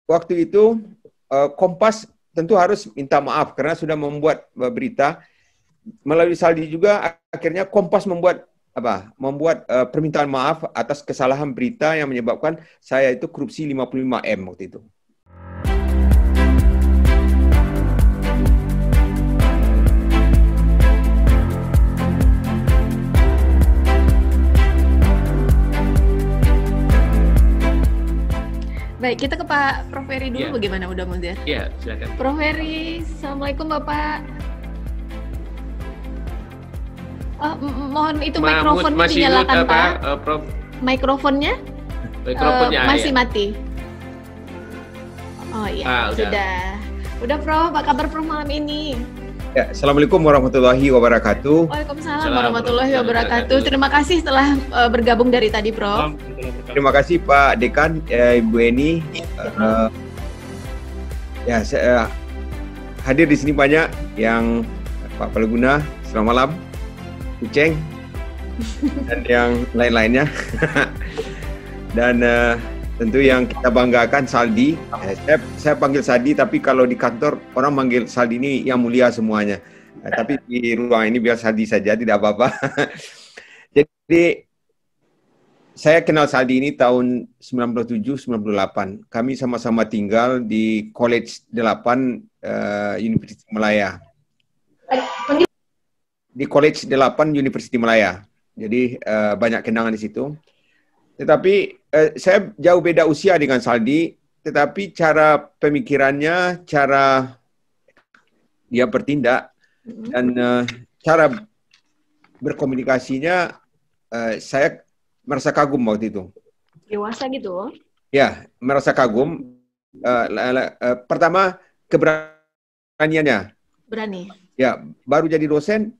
waktu itu Kompas tentu harus minta maaf karena sudah membuat berita melalui Saldi juga. Akhirnya Kompas membuat permintaan maaf atas kesalahan berita yang menyebabkan saya itu korupsi 55M waktu itu. Baik, kita ke Pak Prof. Heri dulu. Bagaimana, udah Munzir? Iya, silakan. Prof. Heri, Assalamualaikum Bapak. Mohon itu mikrofonnya dinyalakan Pak. Prof. Mikrofonnya masih mati. Oh iya, Udah Prof, apa kabar Prof malam ini? Ya, Assalamualaikum warahmatullahi wabarakatuh. Waalaikumsalam warahmatullahi wabarakatuh. Terima kasih telah bergabung dari tadi, Prof. Terima kasih Pak Dekan, Ibu Eni. Saya hadir di sini banyak yang Pak Palguna, selamat malam, Uceng, dan yang lain-lainnya. Dan tentu yang kita banggakan Saldi. Saya panggil Saldi, tapi kalau di kantor orang manggil Saldi ini yang mulia semuanya. Tapi di ruang ini biar Saldi saja, tidak apa-apa. Jadi saya kenal Saldi ini tahun 97-98. Kami sama-sama tinggal di College 8 University Malaya. Di College 8 University Malaya. Jadi banyak kenangan di situ. Tetapi saya jauh beda usia dengan Saldi, tetapi cara pemikirannya, cara dia bertindak, dan cara berkomunikasinya, saya merasa kagum waktu itu. Dewasa gitu? Ya, merasa kagum. Pertama, keberaniannya. Berani? Ya, baru jadi dosen,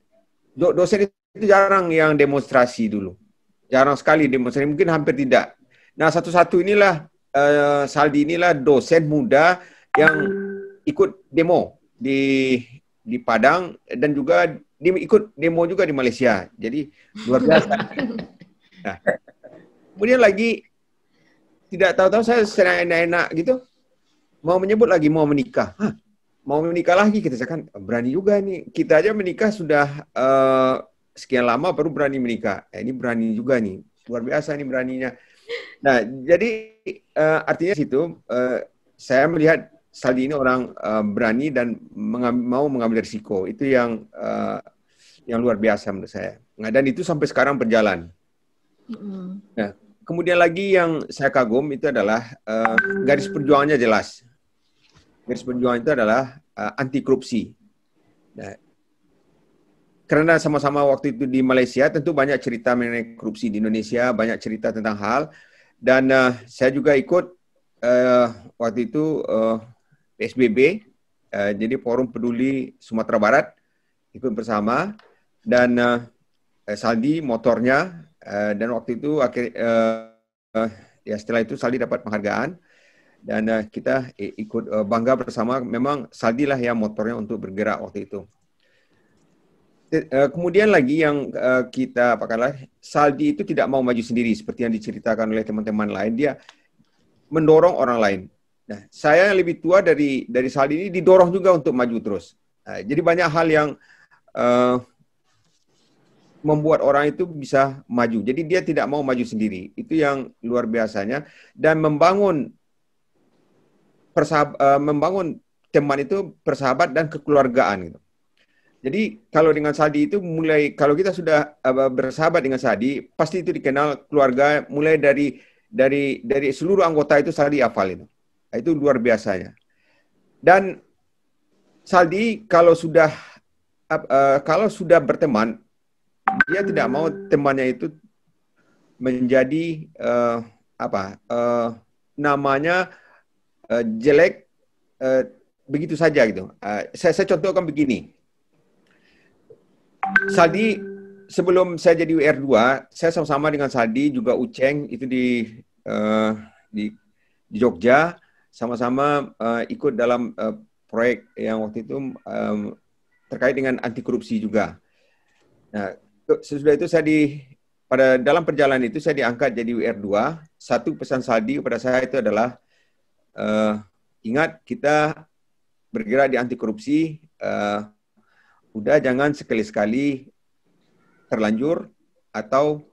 dosen itu jarang yang demonstrasi dulu. Jarang sekali demonstrasi, mungkin hampir tidak. Nah, satu-satu inilah, Saldi inilah dosen muda yang ikut demo di Padang, dan juga ikut demo juga di Malaysia. Jadi, luar biasa. Nah, kemudian lagi, tidak tahu-tahu saya sedang enak-enak gitu, mau menyebut lagi mau menikah. Mau menikah lagi, kita kan berani juga nih. Kita aja menikah sudah sekian lama baru berani menikah. Ini berani juga nih, luar biasa nih beraninya. Nah, jadi artinya situ saya melihat Saldi ini orang berani dan mau mengambil risiko. Itu yang luar biasa menurut saya. Nah, dan itu sampai sekarang berjalan. Nah, kemudian lagi yang saya kagum itu adalah garis perjuangannya jelas. Garis perjuangan itu adalah anti korupsi. Nah, karena sama-sama waktu itu di Malaysia, tentu banyak cerita mengenai korupsi di Indonesia, banyak cerita tentang hal. Dan saya juga ikut waktu itu PSBB, jadi Forum Peduli Sumatera Barat, ikut bersama. Dan Saldi motornya, dan waktu itu setelah itu Saldi dapat penghargaan. Dan kita ikut bangga bersama, memang Saldi lah yang motornya untuk bergerak waktu itu. Kemudian lagi yang Saldi itu tidak mau maju sendiri seperti yang diceritakan oleh teman-teman lain, dia mendorong orang lain. Nah, saya yang lebih tua dari Saldi ini didorong juga untuk maju terus. Jadi banyak hal yang membuat orang itu bisa maju. Jadi dia tidak mau maju sendiri. Itu yang luar biasanya. Dan membangun teman itu persahabat dan kekeluargaan gitu. Jadi kalau dengan Saldi itu kalau kita sudah bersahabat dengan Saldi, pasti itu dikenal keluarga, mulai dari seluruh anggota itu Saldi hafal itu. Itu luar biasanya. Dan Saldi kalau sudah berteman, dia tidak mau temannya itu menjadi namanya jelek begitu saja gitu. Saya contohkan begini. Saldi, sebelum saya jadi WR2, saya sama-sama dengan Saldi, juga Uceng, itu di Jogja, sama-sama ikut dalam proyek yang waktu itu terkait dengan anti korupsi juga. Nah, sesudah itu dalam perjalanan itu saya diangkat jadi WR2. Satu pesan Saldi kepada saya itu adalah ingat kita bergerak di anti korupsi, udah jangan sekali-sekali terlanjur atau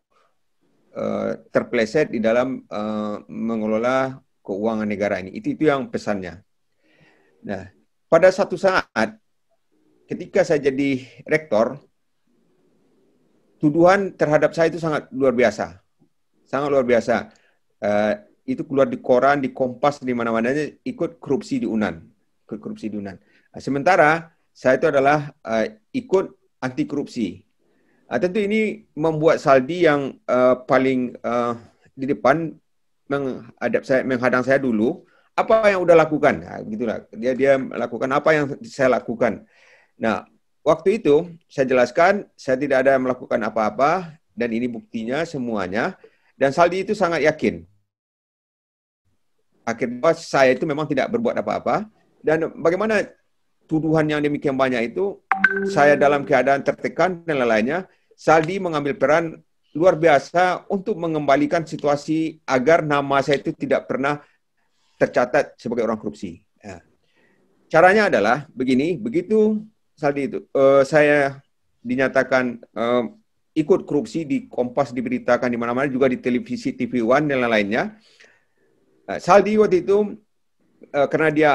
terpeleset di dalam mengelola keuangan negara ini. Itu yang pesannya. Nah, pada satu saat ketika saya jadi rektor, tuduhan terhadap saya itu sangat luar biasa. Sangat luar biasa. Itu keluar di koran, di Kompas, di mana-mana, ikut korupsi di UNAN. Ikut korupsi di UNAN. Sementara saya itu adalah ikut anti korupsi. Tentu ini membuat Saldi yang paling di depan menghadang saya dulu. Apa yang udah lakukan? Nah, gitulah. Dia melakukan apa yang saya lakukan. Nah, waktu itu saya jelaskan saya tidak ada melakukan apa-apa dan ini buktinya semuanya. Dan Saldi itu sangat yakin. Akhirnya saya itu memang tidak berbuat apa-apa. Dan bagaimana tuduhan yang demikian banyak itu, saya dalam keadaan tertekan dan lain-lainnya, Saldi mengambil peran luar biasa untuk mengembalikan situasi agar nama saya itu tidak pernah tercatat sebagai orang korupsi. Ya. Caranya adalah begini, begitu Saldi itu, saya dinyatakan ikut korupsi di Kompas, diberitakan di mana-mana, juga di televisi TV One dan lain-lainnya. Saldi waktu itu, karena dia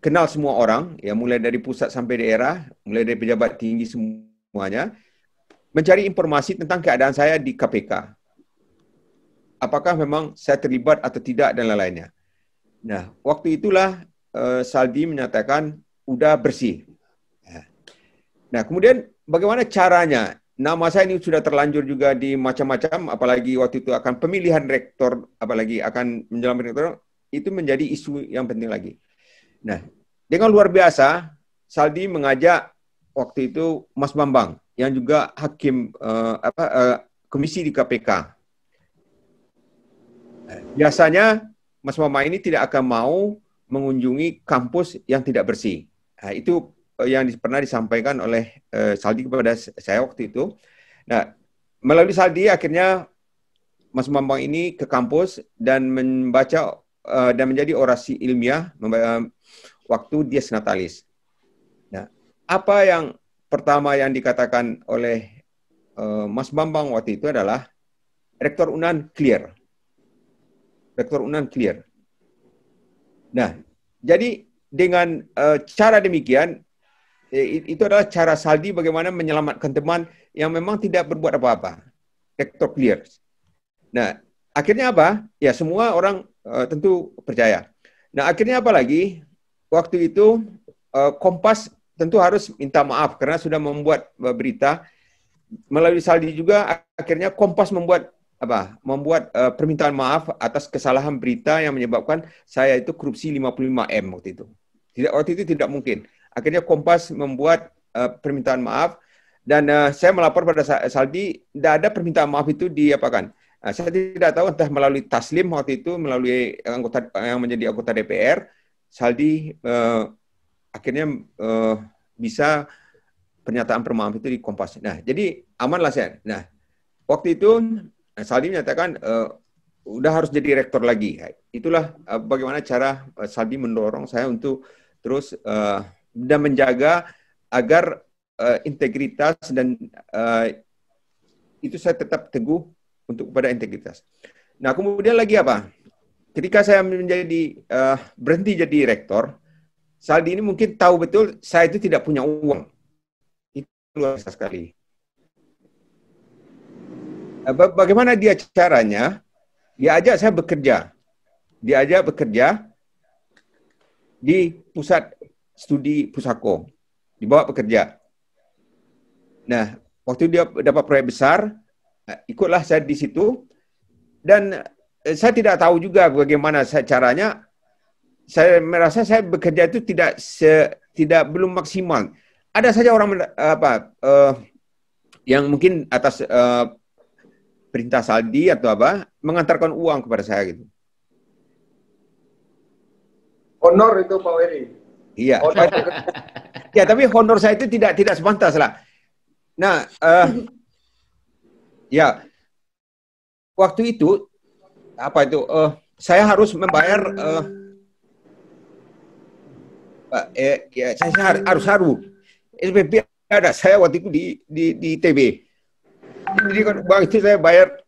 kenal semua orang, ya mulai dari pusat sampai daerah, mulai dari pejabat tinggi semuanya, mencari informasi tentang keadaan saya di KPK. Apakah memang saya terlibat atau tidak dan lain-lainnya. Nah, waktu itulah Saldi menyatakan udah bersih. Nah, kemudian bagaimana caranya? Nama saya ini sudah terlanjur juga di macam-macam, apalagi waktu itu akan pemilihan rektor, apalagi akan menjalankan rektor, itu menjadi isu yang penting lagi. Nah, dengan luar biasa, Saldi mengajak waktu itu Mas Bambang, yang juga hakim komisi di KPK. Biasanya Mas Bambang ini tidak akan mau mengunjungi kampus yang tidak bersih. Nah, itu yang pernah disampaikan oleh Saldi kepada saya waktu itu. Nah, melalui Saldi akhirnya Mas Bambang ini ke kampus dan membaca dan menjadi orasi ilmiah waktu Dies Natalis. Nah, apa yang pertama yang dikatakan oleh Mas Bambang waktu itu adalah Rektor UNAN clear. Rektor UNAN clear. Nah, jadi dengan cara demikian, itu adalah cara Saldi bagaimana menyelamatkan teman yang memang tidak berbuat apa-apa. Rektor clear. Nah, akhirnya apa? Ya, semua orang tentu percaya. Nah, akhirnya apa lagi? Waktu itu Kompas tentu harus minta maaf karena sudah membuat berita. Melalui Saldi juga akhirnya Kompas membuat permintaan maaf atas kesalahan berita yang menyebabkan saya itu korupsi 55M waktu itu. Waktu itu tidak mungkin. Akhirnya Kompas membuat permintaan maaf dan saya melapor pada Saldi, tidak ada permintaan maaf itu diapakan. Saya tidak tahu entah melalui Taslim waktu itu, melalui anggota yang menjadi anggota DPR, Saldi akhirnya bisa pernyataan permaaf itu di Kompas. Nah, jadi amanlah saya. Nah, waktu itu Saldi menyatakan udah harus jadi rektor lagi. Itulah bagaimana cara Saldi mendorong saya untuk terus dan menjaga agar integritas dan itu saya tetap teguh untuk kepada integritas. Nah, kemudian lagi apa? Ketika saya menjadi berhenti jadi rektor, Saldi ini mungkin tahu betul saya itu tidak punya uang. Itu luar biasa sekali. Bagaimana dia caranya? Dia ajak saya bekerja. Dia ajak bekerja di pusat studi Pusako. Dibawa bekerja. Nah, waktu dia dapat proyek besar, ikutlah saya di situ. Dan saya tidak tahu juga bagaimana caranya. Saya merasa saya bekerja itu tidak belum maksimal. Ada saja orang yang mungkin atas perintah Saldi atau mengantarkan uang kepada saya gitu. Honor itu Pak Weri. Iya. Ya, tapi honor saya itu tidak sepantas lah. Nah, ya waktu itu saya harus membayar Ya, saya harus haru. SPP ada, saya waktu itu di ITB. Jadi kan uang itu saya bayar.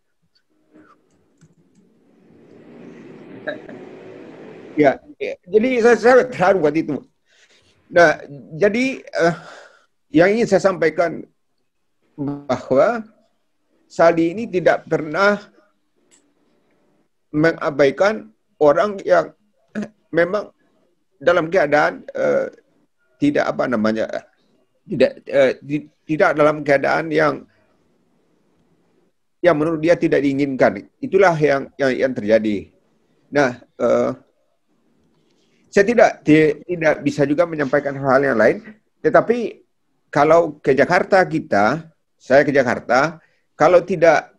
Ya, jadi saya terharu waktu itu. Nah, jadi yang ingin saya sampaikan bahwa Saldi ini tidak pernah mengabaikan orang yang memang dalam keadaan tidak apa namanya tidak dalam keadaan yang menurut dia tidak diinginkan. Itulah yang terjadi. Nah, saya tidak bisa juga menyampaikan hal yang lain, tetapi kalau ke Jakarta saya ke Jakarta, kalau tidak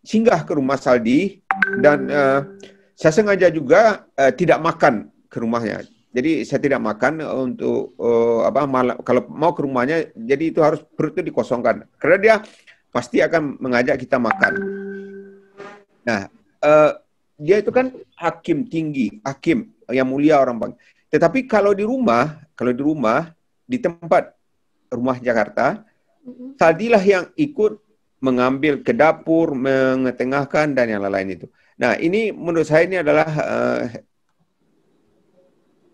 singgah ke rumah Saldi dan saya sengaja juga tidak makan ke rumahnya. Jadi saya tidak makan untuk kalau mau ke rumahnya, jadi itu harus perut itu dikosongkan karena dia pasti akan mengajak kita makan. Nah, dia itu kan hakim tinggi, hakim yang mulia orang Bang. Tetapi kalau di rumah di tempat rumah Jakarta, Saldilah yang ikut mengambil ke dapur, mengetengahkan dan yang lain-lain itu. Nah, ini menurut saya ini adalah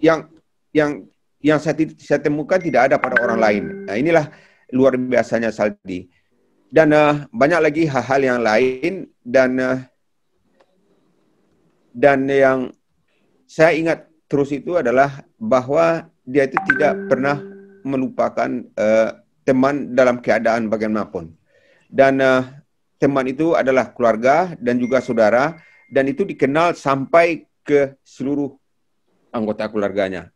yang saya temukan tidak ada pada orang lain. Nah, inilah luar biasanya Saldi. Dan banyak lagi hal-hal yang lain dan yang saya ingat terus itu adalah bahwa dia itu tidak pernah melupakan teman dalam keadaan bagaimanapun. Dan teman itu adalah keluarga dan juga saudara, dan itu dikenal sampai ke seluruh anggota keluarganya.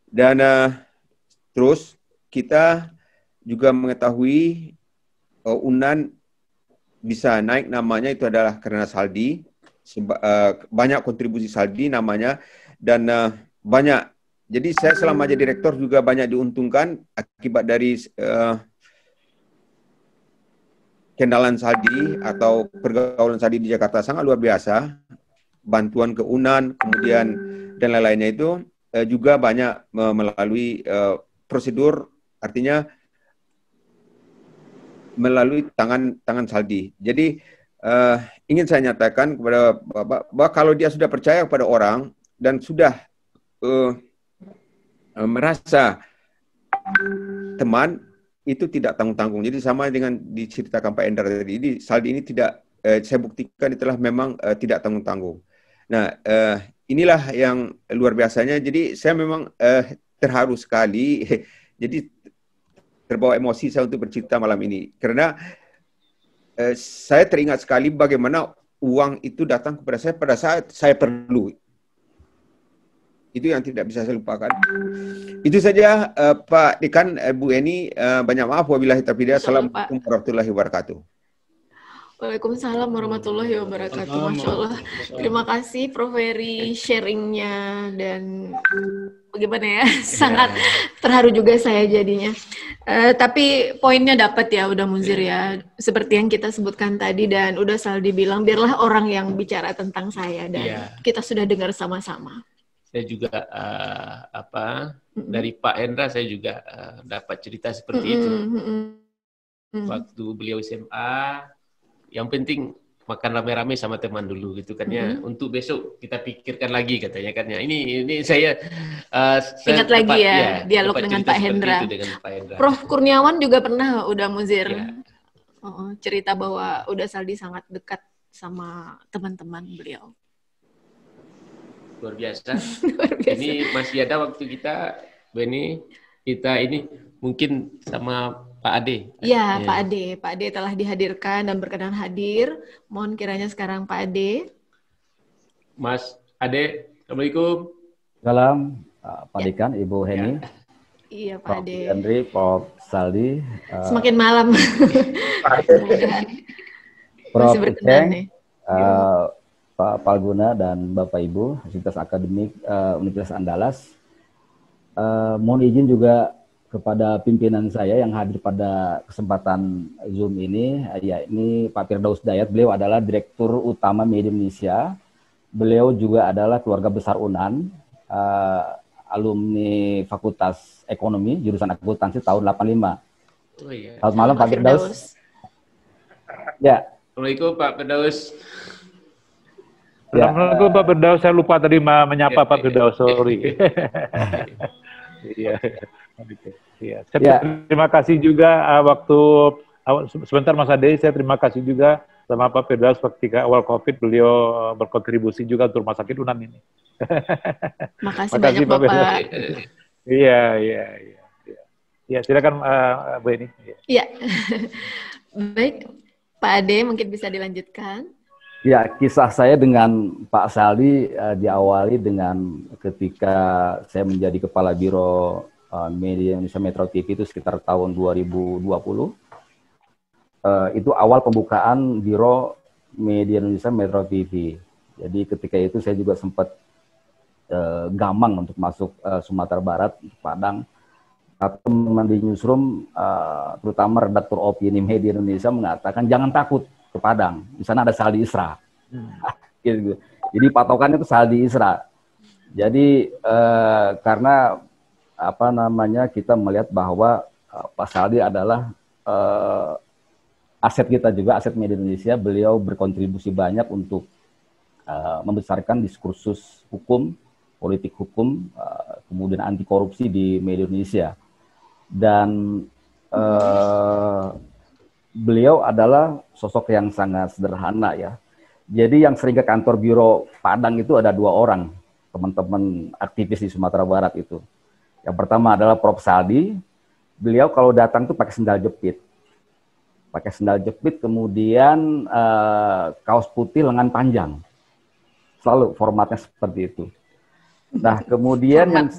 Dan terus kita juga mengetahui Unan bisa naik namanya itu adalah karena Saldi. Banyak kontribusi Saldi namanya dan banyak. Jadi saya selama jadi rektor juga banyak diuntungkan akibat dari kenalan Saldi atau pergaulan Saldi di Jakarta sangat luar biasa. Bantuan ke Unan kemudian dan lain-lainnya itu juga banyak melalui prosedur, artinya melalui tangan Saldi. Jadi ingin saya nyatakan kepada Bapak bahwa kalau dia sudah percaya kepada orang dan sudah merasa teman, itu tidak tanggung-tanggung. Jadi sama dengan diceritakan Pak Endra tadi, ini Saldi ini tidak, saya buktikan itulah memang tidak tanggung-tanggung. Nah, inilah yang luar biasanya. Jadi saya memang terharu sekali. Jadi terbawa emosi saya untuk bercerita malam ini. Karena saya teringat sekali bagaimana uang itu datang kepada saya pada saat saya perlu. Itu yang tidak bisa saya lupakan. Itu saja Pak Dekan, Bu Eni, banyak maaf wabillahi taufiq. Assalamualaikum warahmatullahi wabarakatuh. Waalaikumsalam warahmatullahi wabarakatuh. Masya Allah. Terima kasih Prof. Heri sharingnya dan bagaimana ya, sangat terharu juga saya jadinya. Tapi poinnya dapat ya, udah Munzir ya. Seperti yang kita sebutkan tadi dan udah Saldi bilang, biarlah orang yang bicara tentang saya dan kita sudah dengar sama-sama. Saya juga dari Pak Endra saya juga dapat cerita seperti itu. Waktu beliau SMA, yang penting makan rame-rame sama teman dulu gitu kan ya. Untuk besok kita pikirkan lagi katanya kan ya. Ini saya ingat lagi ya dialog dengan Pak Hendra. Prof Kurniawan juga pernah udah Muzir cerita bahwa udah Saldi sangat dekat sama teman-teman beliau. Luar biasa. Luar biasa. Ini masih ada waktu kita, Beni, kita ini mungkin sama Pak Ade. Ya, Pak Ade. Pak Ade telah dihadirkan dan berkenan hadir. Mohon kiranya sekarang Pak Ade. Mas Ade, Assalamualaikum. Salam, Pak Dekan, Ibu Heni. Iya, Pak Ade. Prof. Andri, Prof. Saldi. Semakin malam. Prof. Uceng, Pak Palguna dan Bapak Ibu, Fakultas Akademik Universitas Andalas. Mohon izin juga kepada pimpinan saya yang hadir pada kesempatan Zoom ini, yakni Pak Firdaus Dayat. Beliau adalah Direktur Utama Media Indonesia. Beliau juga adalah keluarga besar UNAN. alumni Fakultas Ekonomi jurusan akuntansi tahun 85. Oh iya. Selamat malam Pak Firdaus. Ya. Assalamualaikum Pak Firdaus. Assalamualaikum Pak Firdaus. Saya lupa tadi menyapa Pak Firdaus. Sorry. Iya. Iya. Terima kasih juga waktu sebentar Mas Ade. Saya terima kasih juga sama Pak Firdaus ketika awal COVID beliau berkontribusi juga untuk Rumah Sakit UNAM ini. Makasih banyak Bapak. Iya. Ya, silakan Bu Eni. Iya. Baik, Pak Ade mungkin bisa dilanjutkan. Ya, kisah saya dengan Pak Saldi diawali dengan ketika saya menjadi Kepala Biro Media Indonesia Metro TV itu sekitar tahun 2020. Itu awal pembukaan Biro Media Indonesia Metro TV. Jadi ketika itu saya juga sempat gamang untuk masuk Sumatera Barat, Padang. Teman di newsroom, terutama redaktur opini media Indonesia mengatakan jangan takut ke Padang, di sana ada Saldi Isra. Gitu. Jadi patokannya itu Saldi Isra. Jadi karena kita melihat bahwa Pak Saldi adalah aset kita juga, aset media Indonesia. Beliau berkontribusi banyak untuk membesarkan diskursus hukum, politik hukum, kemudian anti korupsi di media Indonesia. Dan beliau adalah sosok yang sangat sederhana ya. Jadi yang sering ke kantor Biro Padang itu ada 2 orang, teman-teman aktivis di Sumatera Barat itu. Yang pertama adalah Prof. Saldi. Beliau kalau datang tuh pakai sendal jepit. Kemudian kaos putih lengan panjang. Selalu formatnya seperti itu. Nah, kemudian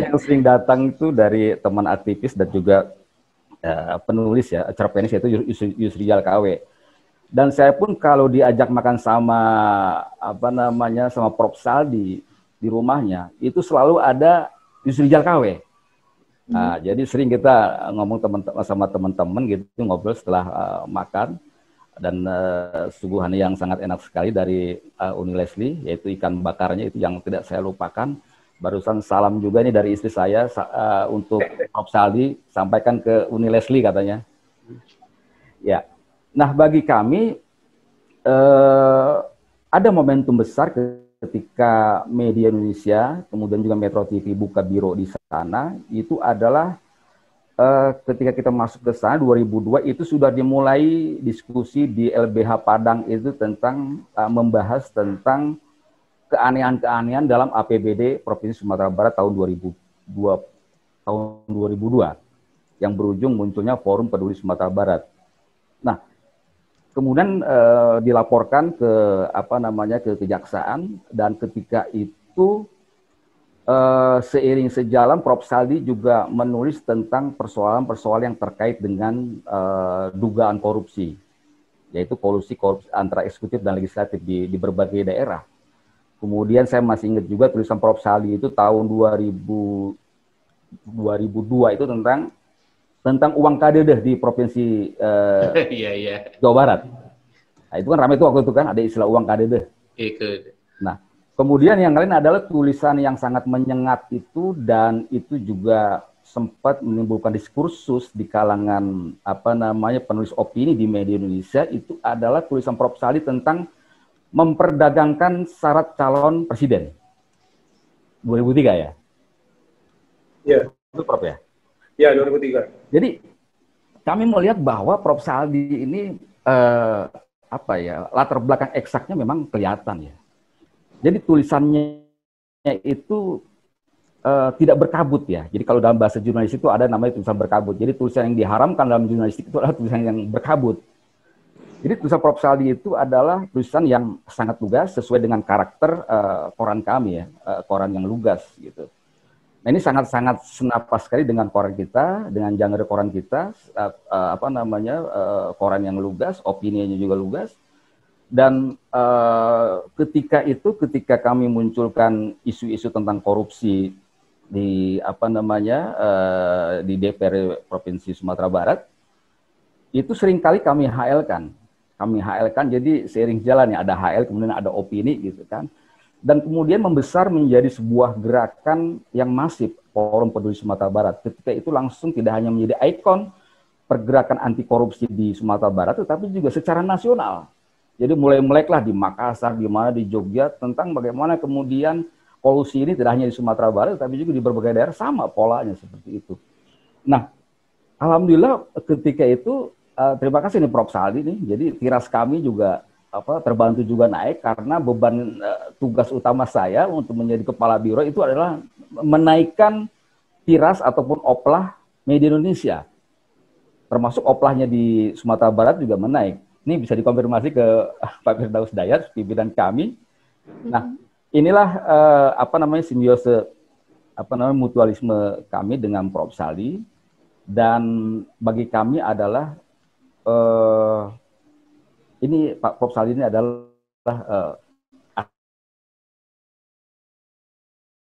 yang sering datang itu dari teman aktivis dan juga penulis ya, cerpenis, yaitu Yusrial KW. Dan saya pun kalau diajak makan sama sama Prof. Saldi di rumahnya, itu selalu ada Yusrial KW. Nah, jadi sering kita ngomong sama teman-teman gitu, ngobrol setelah makan. Dan suguhan yang sangat enak sekali dari Uni Leslie, yaitu ikan bakarnya itu yang tidak saya lupakan. Barusan salam juga nih dari istri saya untuk Prof. Saldi, sampaikan ke Uni Leslie katanya. Ya, nah bagi kami ada momentum besar ketika media Indonesia, kemudian juga Metro TV buka biro di sana, itu adalah ketika kita masuk ke sana 2002 itu sudah dimulai diskusi di LBH Padang itu tentang membahas tentang keanehan-keanehan dalam APBD Provinsi Sumatera Barat tahun 2002 yang berujung munculnya Forum Peduli Sumatera Barat. Nah, kemudian dilaporkan ke ke kejaksaan, dan ketika itu seiring sejalan Prof. Saldi juga menulis tentang persoalan-persoalan yang terkait dengan dugaan korupsi, yaitu kolusi korupsi antara eksekutif dan legislatif di berbagai daerah. Kemudian saya masih ingat juga tulisan Prof. Saldi itu tahun 2002 itu tentang uang kadedeh di provinsi Jawa Barat. Nah, itu kan ramai tuh waktu itu kan, ada istilah uang kadedeh. Nah, kemudian yang lain adalah tulisan yang sangat menyengat itu, dan itu juga sempat menimbulkan diskursus di kalangan penulis opini di media Indonesia. Itu adalah tulisan Prof. Saldi tentang memperdagangkan syarat calon presiden 2003 ya? Iya. Itu Prof ya? Iya, 2003. Jadi kami melihat bahwa Prof. Saldi ini latar belakang eksaknya memang kelihatan ya. Jadi tulisannya itu tidak berkabut ya. Jadi kalau dalam bahasa jurnalis itu ada namanya tulisan berkabut. Jadi tulisan yang diharamkan dalam jurnalistik itu adalah tulisan yang berkabut. Jadi tulisan Prof. Saldi itu adalah tulisan yang sangat lugas sesuai dengan karakter koran kami ya, koran yang lugas gitu. Nah, ini sangat-sangat senapas sekali dengan koran kita, dengan genre koran kita, koran yang lugas, opininya juga lugas. Dan ketika kami munculkan isu-isu tentang korupsi di di DPR Provinsi Sumatera Barat, itu seringkali kami HL-kan. Jadi seiring jalan ya, ada HL kemudian ada opini gitu kan. dan kemudian membesar menjadi sebuah gerakan yang masif, Forum Peduli Sumatera Barat. Ketika itu langsung tidak hanya menjadi ikon pergerakan anti korupsi di Sumatera Barat, tetapi juga secara nasional. Jadi mulai meleklah di Makassar, di mana di Jogja, tentang bagaimana kemudian kolusi ini tidak hanya di Sumatera Barat, tapi juga di berbagai daerah sama polanya seperti itu. Nah, alhamdulillah ketika itu, terima kasih nih Prof. Saldi nih, jadi tiras kami juga terbantu juga naik karena beban tugas utama saya untuk menjadi kepala biro itu adalah menaikkan tiras ataupun oplah media Indonesia. Termasuk oplahnya di Sumatera Barat juga menaik. Ini bisa dikonfirmasi ke Pak Firdaus Dayat, pimpinan kami. Nah, inilah simbiose mutualisme kami dengan Prof. Saldi, dan bagi kami adalah ini Pak Prof. Saldi ini adalah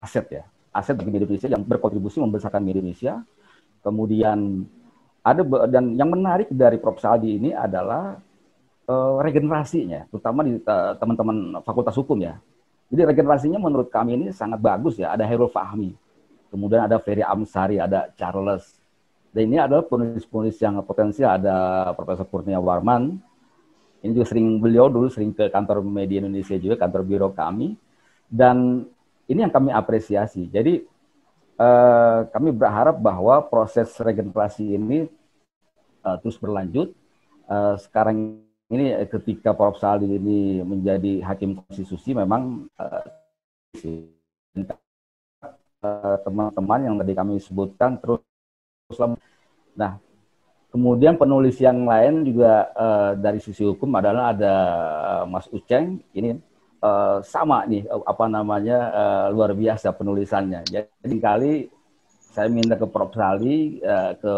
aset bagi media Indonesia yang berkontribusi membesarkan media Indonesia. Kemudian dan yang menarik dari Prof. Saldi ini adalah regenerasinya, terutama di teman-teman Fakultas Hukum ya. Jadi regenerasinya menurut kami ini sangat bagus ya. Ada Hairul Fahmi, kemudian ada Ferry Amsari, ada Charles. Dan ini adalah penulis-penulis yang potensial. Ada Profesor Kurnia Warman. Ini juga beliau dulu sering ke kantor media Indonesia juga, kantor biro kami. Dan ini yang kami apresiasi. Jadi kami berharap bahwa proses regenerasi ini terus berlanjut. Sekarang ini ketika Prof. Saldi ini menjadi hakim konstitusi, memang teman-teman yang tadi kami sebutkan terus. Nah, kemudian penulis yang lain juga dari sisi hukum adalah ada Mas Uceng, ini sama nih luar biasa penulisannya. Jadi kali saya minta ke Prof. Saldi, ke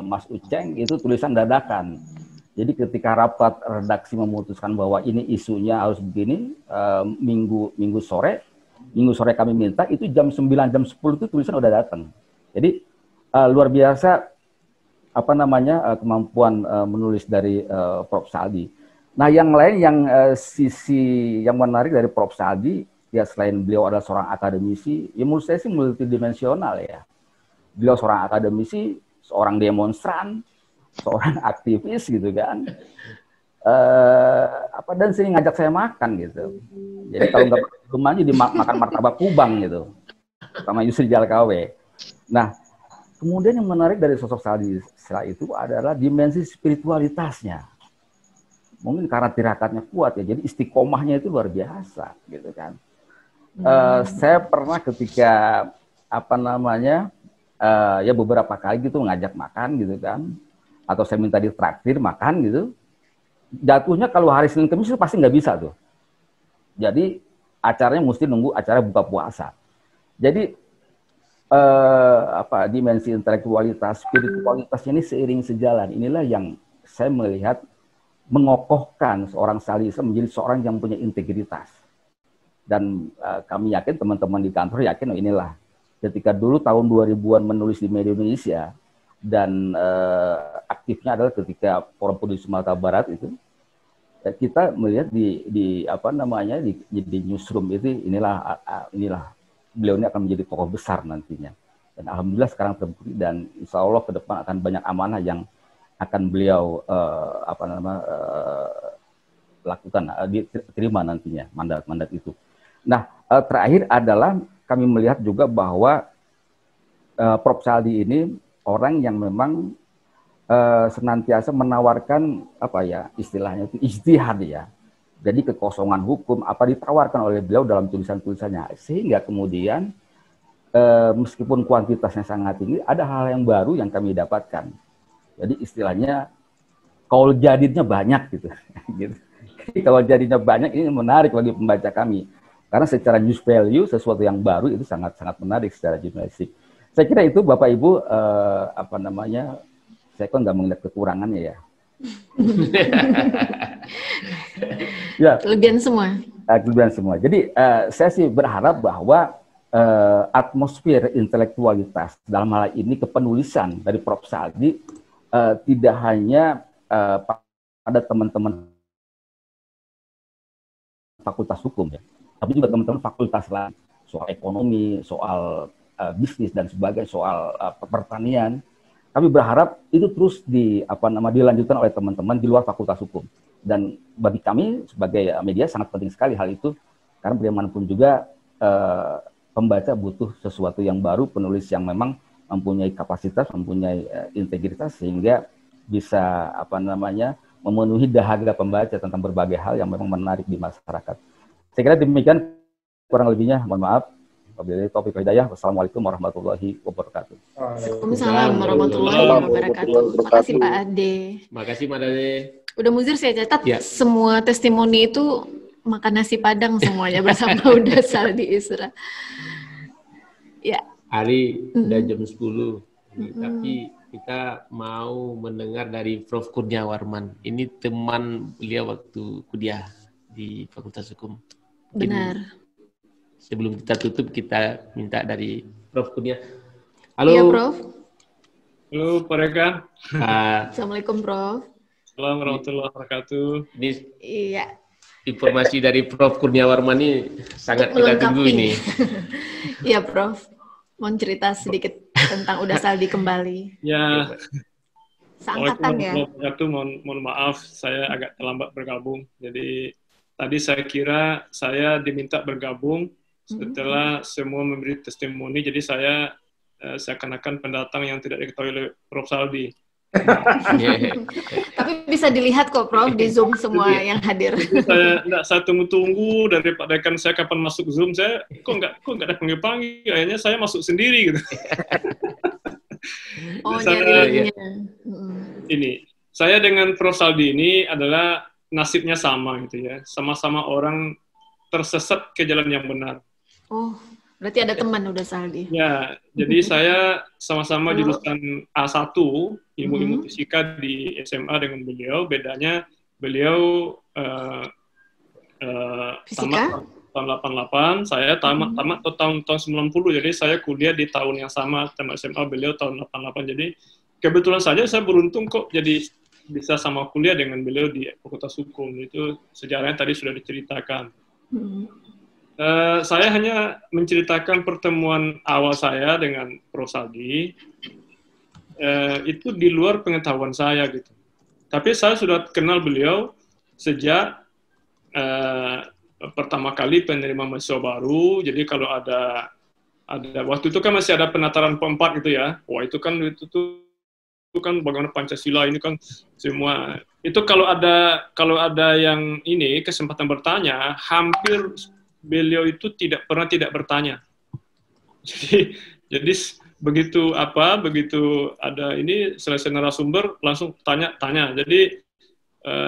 Mas Uceng itu tulisan dadakan. Jadi ketika rapat redaksi memutuskan bahwa ini isunya harus begini, minggu sore kami minta, itu jam 9, jam 10 itu tulisan udah datang. Jadi luar biasa kemampuan menulis dari Prof. Saldi. Nah, yang lain yang sisi yang menarik dari Prof. Saldi, ya selain beliau adalah seorang akademisi, ya menurut saya sih multidimensional ya. Beliau seorang akademisi, seorang demonstran, seorang aktivis gitu kan. Dan sering ngajak saya makan gitu. Jadi kalau nggak rumahnya dimakan martabak Kubang gitu, sama Yusri Jalkawe. Nah, kemudian yang menarik dari sosok Saldi setelah itu adalah dimensi spiritualitasnya. Mungkin karena tirakatnya kuat ya, jadi istiqomahnya itu luar biasa gitu kan. Saya pernah ketika ya beberapa kali gitu ngajak makan gitu kan, atau saya minta ditraktir makan gitu, jatuhnya kalau hari Senin Kamis itu pasti nggak bisa tuh. Jadi acaranya mesti nunggu acara buka puasa. Jadi dimensi intelektualitas, spiritualitasnya ini seiring sejalan. Inilah yang saya melihat mengokohkan seorang Saldi menjadi seorang yang punya integritas. Dan kami yakin, teman-teman di kantor yakin, inilah ketika dulu tahun 2000-an menulis di media Indonesia, dan aktifnya adalah ketika Forum Peduli Sumatera Barat itu, kita melihat di newsroom itu, inilah beliau ini akan menjadi tokoh besar nantinya. Dan alhamdulillah sekarang terbukti, dan insya Allah ke depan akan banyak amanah yang akan beliau lakukan, diterima nantinya mandat itu. Nah, terakhir adalah kami melihat juga bahwa Prof. Saldi ini orang yang memang senantiasa menawarkan istilahnya itu ijtihad ya. Jadi kekosongan hukum ditawarkan oleh beliau dalam tulisan-tulisannya, sehingga kemudian meskipun kuantitasnya sangat tinggi, ada hal yang baru yang kami dapatkan. Jadi istilahnya kaul jadidnya banyak gitu. Jadi kaul jadidnya banyak, ini menarik bagi pembaca kami. Karena secara news value, sesuatu yang baru itu sangat-sangat menarik secara jurnalistik. Saya kira itu Bapak Ibu, saya kok nggak melihat kekurangannya ya. Ya. Kelebihan semua. Kelebihan semua. Jadi saya sih berharap bahwa atmosfer intelektualitas dalam hal ini kepenulisan dari Prof. Saldi tidak hanya pada teman-teman Fakultas Hukum ya, tapi juga teman-teman fakultas lain, soal ekonomi, soal bisnis dan sebagainya, soal pertanian. Kami berharap itu terus dilanjutkan oleh teman-teman di luar fakultas hukum. Dan bagi kami sebagai media sangat penting sekali hal itu, karena bagaimanapun juga pembaca butuh sesuatu yang baru, penulis yang memang mempunyai kapasitas, mempunyai integritas, sehingga bisa memenuhi dahaga pembaca tentang berbagai hal yang memang menarik di masyarakat. Saya kira demikian kurang lebihnya. Mohon maaf. Wabillahi taufiq wal hidayah. Wassalamualaikum warahmatullahi wabarakatuh. Waalaikumsalam warahmatullahi wabarakatuh. Makasih Pak Ade. Makasih Pak Ade. Udah Muzir saya catat semua testimoni itu makan nasi Padang semuanya bersama Uda Saldi Isra. Ya. Hari udah jam 10. Tapi kita mau mendengar dari Prof. Kurniawarman. Ini teman beliau waktu kuliah di Fakultas Hukum. Benar. Sebelum kita tutup, kita minta dari Prof. Kurnia. Halo. Iya, Prof. Halo, Pak Rekan. Assalamualaikum, Prof. Assalamualaikum warahmatullahi wabarakatuh. Ini iya. Informasi dari Prof. Kurniawarman ini sangat kita tunggu ini. Iya, Prof. Mau cerita sedikit tentang Uda Saldi kembali. Ya. Seangkatan ya. Mohon maaf, saya agak terlambat bergabung. Jadi tadi saya kira saya diminta bergabung setelah semua memberi testimoni. Jadi saya seakan-akan pendatang yang tidak diketahui oleh Prof. Saldi. Tapi bisa dilihat kok Prof di Zoom semua yang hadir. Saya tunggu-tunggu dari Pak Dekan saya kapan masuk Zoom, saya kok nggak ada panggil-panggil, akhirnya saya masuk sendiri gitu. Oh, jadi ini saya dengan Prof. Saldi ini adalah nasibnya sama gitu ya, sama-sama orang tersesat ke jalan yang benar. Oh, berarti ada teman Uda Saldi. Ya, jadi saya sama-sama jurusan A1 ilmu fisika di SMA dengan beliau. Bedanya beliau tamat tahun 88, saya tamat tahun 90. Jadi saya kuliah di tahun yang sama, tamat SMA, beliau tahun 88. Jadi kebetulan saja saya beruntung kok jadi bisa sama kuliah dengan beliau di Fakultas Hukum. Itu sejarahnya tadi sudah diceritakan. Saya hanya menceritakan pertemuan awal saya dengan Prof. Saldi. Itu di luar pengetahuan saya gitu. Tapi saya sudah kenal beliau sejak pertama kali penerima mahasiswa baru. Jadi kalau ada waktu itu kan masih ada penataran P4 gitu ya. Wah itu kan bagaimana Pancasila ini kan semua itu kalau ada yang ini kesempatan bertanya, hampir beliau itu tidak pernah tidak bertanya. Jadi begitu ada ini selesai narasumber langsung tanya. Jadi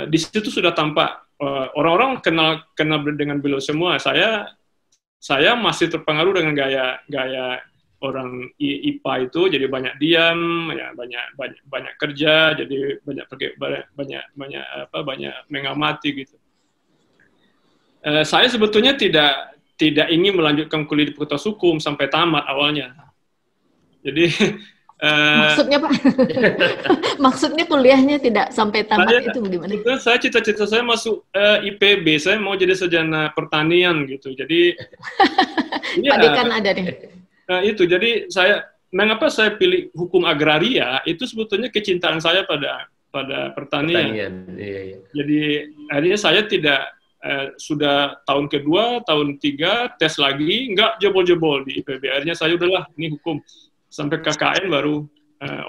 di situ sudah tampak orang-orang kenal dengan beliau semua. Saya masih terpengaruh dengan gaya orang IPA itu, jadi banyak diam, ya banyak kerja, jadi banyak mengamati gitu. Saya sebetulnya tidak ingin melanjutkan kuliah di Fakultas Hukum sampai tamat awalnya. Jadi maksudnya Pak, maksudnya kuliahnya tidak sampai tamat itu gimana? Saya cita-cita saya masuk IPB, saya mau jadi sarjana pertanian gitu. Jadi Pak Dekan ada deh. Itu jadi mengapa saya pilih hukum agraria itu sebetulnya kecintaan saya pada pertanian. Iya. Jadi akhirnya saya tidak sudah tahun kedua, tahun 3 tes lagi, nggak jebol-jebol di IPB. Akhirnya saya udahlah ini hukum sampai KKN baru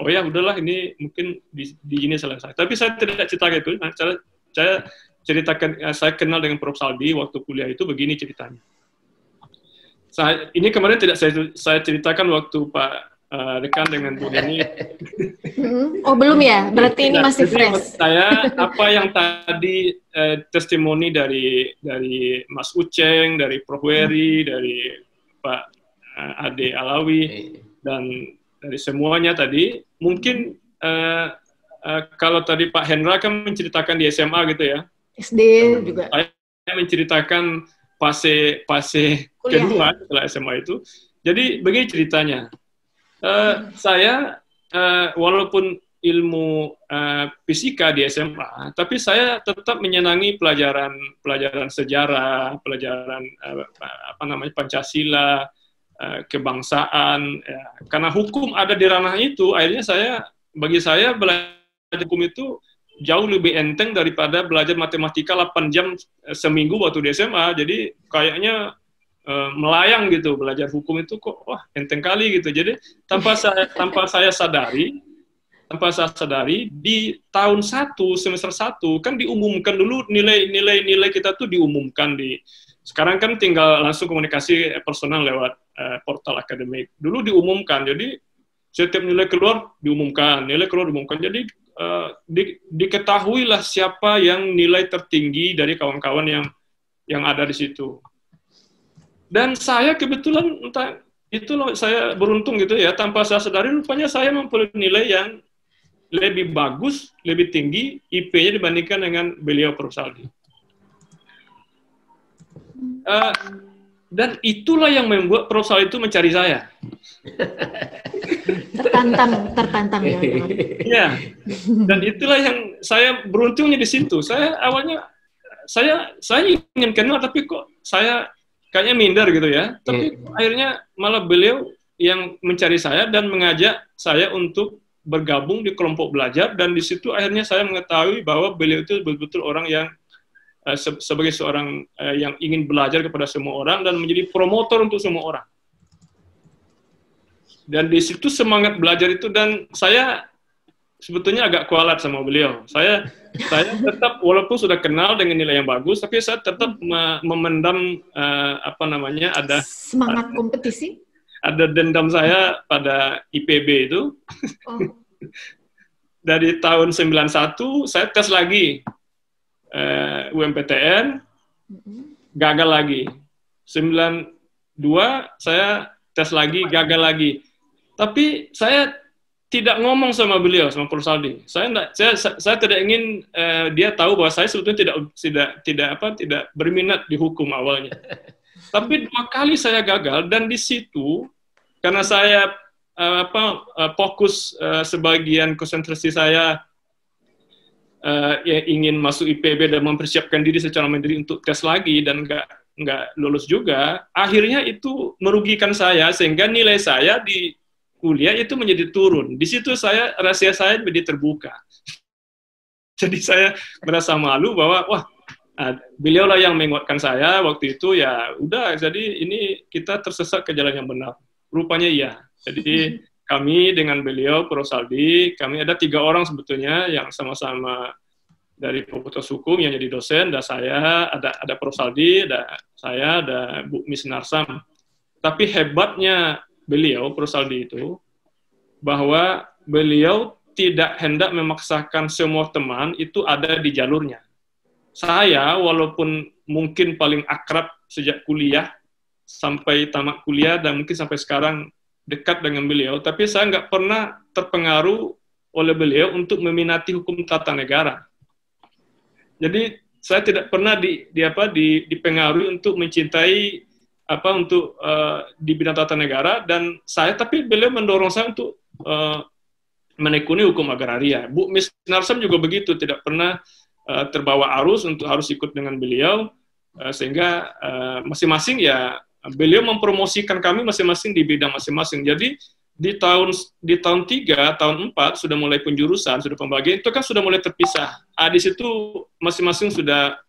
oh ya udahlah ini mungkin di ini selesai. Tapi saya tidak cerita itu. Saya ceritakan saya kenal dengan Prof. Saldi waktu kuliah itu begini ceritanya. Ini kemarin tidak saya ceritakan waktu Pak Rekan dengan Bu Deni. Oh belum ya? Berarti ini masih fresh. Saya apa yang tadi testimoni dari Mas Uceng, dari Prof. Wery, dari Pak Ade Alawi, dan dari semuanya tadi, mungkin kalau tadi Pak Hendra kan menceritakan di SMA gitu ya. SD juga. Saya menceritakan fase kedua setelah SMA itu. Jadi begini ceritanya. Saya walaupun ilmu fisika di SMA, tapi saya tetap menyenangi pelajaran sejarah, pelajaran Pancasila, kebangsaan. Ya. Karena hukum ada di ranah itu, akhirnya bagi saya belajar hukum itu jauh lebih enteng daripada belajar matematika 8 jam seminggu waktu di SMA. Jadi kayaknya melayang gitu, belajar hukum itu kok wah enteng kali gitu. Jadi tanpa saya sadari di tahun 1 semester 1 kan diumumkan dulu nilai kita tuh diumumkan sekarang kan tinggal langsung komunikasi personal lewat portal akademik. Dulu diumumkan, jadi setiap nilai keluar diumumkan. Jadi diketahuilah siapa yang nilai tertinggi dari kawan-kawan yang ada di situ. Dan saya kebetulan saya beruntung gitu ya, tanpa saya sadari rupanya saya mempunyai nilai yang lebih bagus, lebih tinggi IP-nya dibandingkan dengan beliau Prof. Saldi. Dan itulah yang membuat Prof. Saldi itu mencari saya. Tertantang ya. Ya. Dan itulah yang saya beruntungnya di situ. Awalnya saya ingin kenal, tapi kok saya kayaknya minder gitu ya. Tapi akhirnya malah beliau yang mencari saya dan mengajak saya untuk bergabung di kelompok belajar, dan di situ akhirnya saya mengetahui bahwa beliau itu betul-betul orang yang sebagai seorang yang ingin belajar kepada semua orang dan menjadi promotor untuk semua orang. Dan di situ semangat belajar itu, dan saya sebetulnya agak kualat sama beliau. Saya tetap walaupun sudah kenal dengan nilai yang bagus, tapi saya tetap memendam ada semangat kompetisi. Ada dendam saya pada IPB itu. Oh. Dari tahun 91 saya tes lagi UMPTN, gagal lagi. 92 saya tes lagi, gagal lagi. Tapi saya tidak ngomong sama beliau, sama Prof. Saldi. Saya tidak ingin dia tahu bahwa saya sebetulnya tidak berminat di hukum awalnya. Tapi 2 kali saya gagal, dan di situ karena saya fokus sebagian konsentrasi saya ingin masuk IPB dan mempersiapkan diri secara mandiri untuk tes lagi, dan nggak lulus juga. Akhirnya itu merugikan saya sehingga nilai saya di kuliah itu menjadi turun. Di situ rahasia saya menjadi terbuka. Jadi saya merasa malu bahwa wah, beliau lah yang menguatkan saya waktu itu, ya udah, jadi ini kita tersesat ke jalan yang benar. Rupanya iya. Jadi kami dengan beliau, Prof. Saldi, kami ada 3 orang sebetulnya yang sama-sama dari Fakultas Hukum yang jadi dosen, dan saya, ada Prof. Saldi, ada saya, ada Bu Miss Narsam. Tapi hebatnya beliau, Prof. Saldi itu, bahwa beliau tidak hendak memaksakan semua teman itu ada di jalurnya. Saya, walaupun mungkin paling akrab sejak kuliah, sampai tamat kuliah, dan mungkin sampai sekarang dekat dengan beliau, tapi saya nggak pernah terpengaruh oleh beliau untuk meminati hukum tata negara. Jadi, saya tidak pernah dipengaruhi untuk mencintai di bidang tata negara, dan tapi beliau mendorong saya untuk menekuni hukum agraria. Bu Miss Narsam juga begitu, tidak pernah terbawa arus untuk harus ikut dengan beliau, sehingga masing-masing ya beliau mempromosikan kami masing-masing di bidang masing-masing. Jadi di tahun 3, tahun 4 sudah mulai penjurusan, sudah pembagian, itu kan sudah mulai terpisah. Di situ masing-masing sudah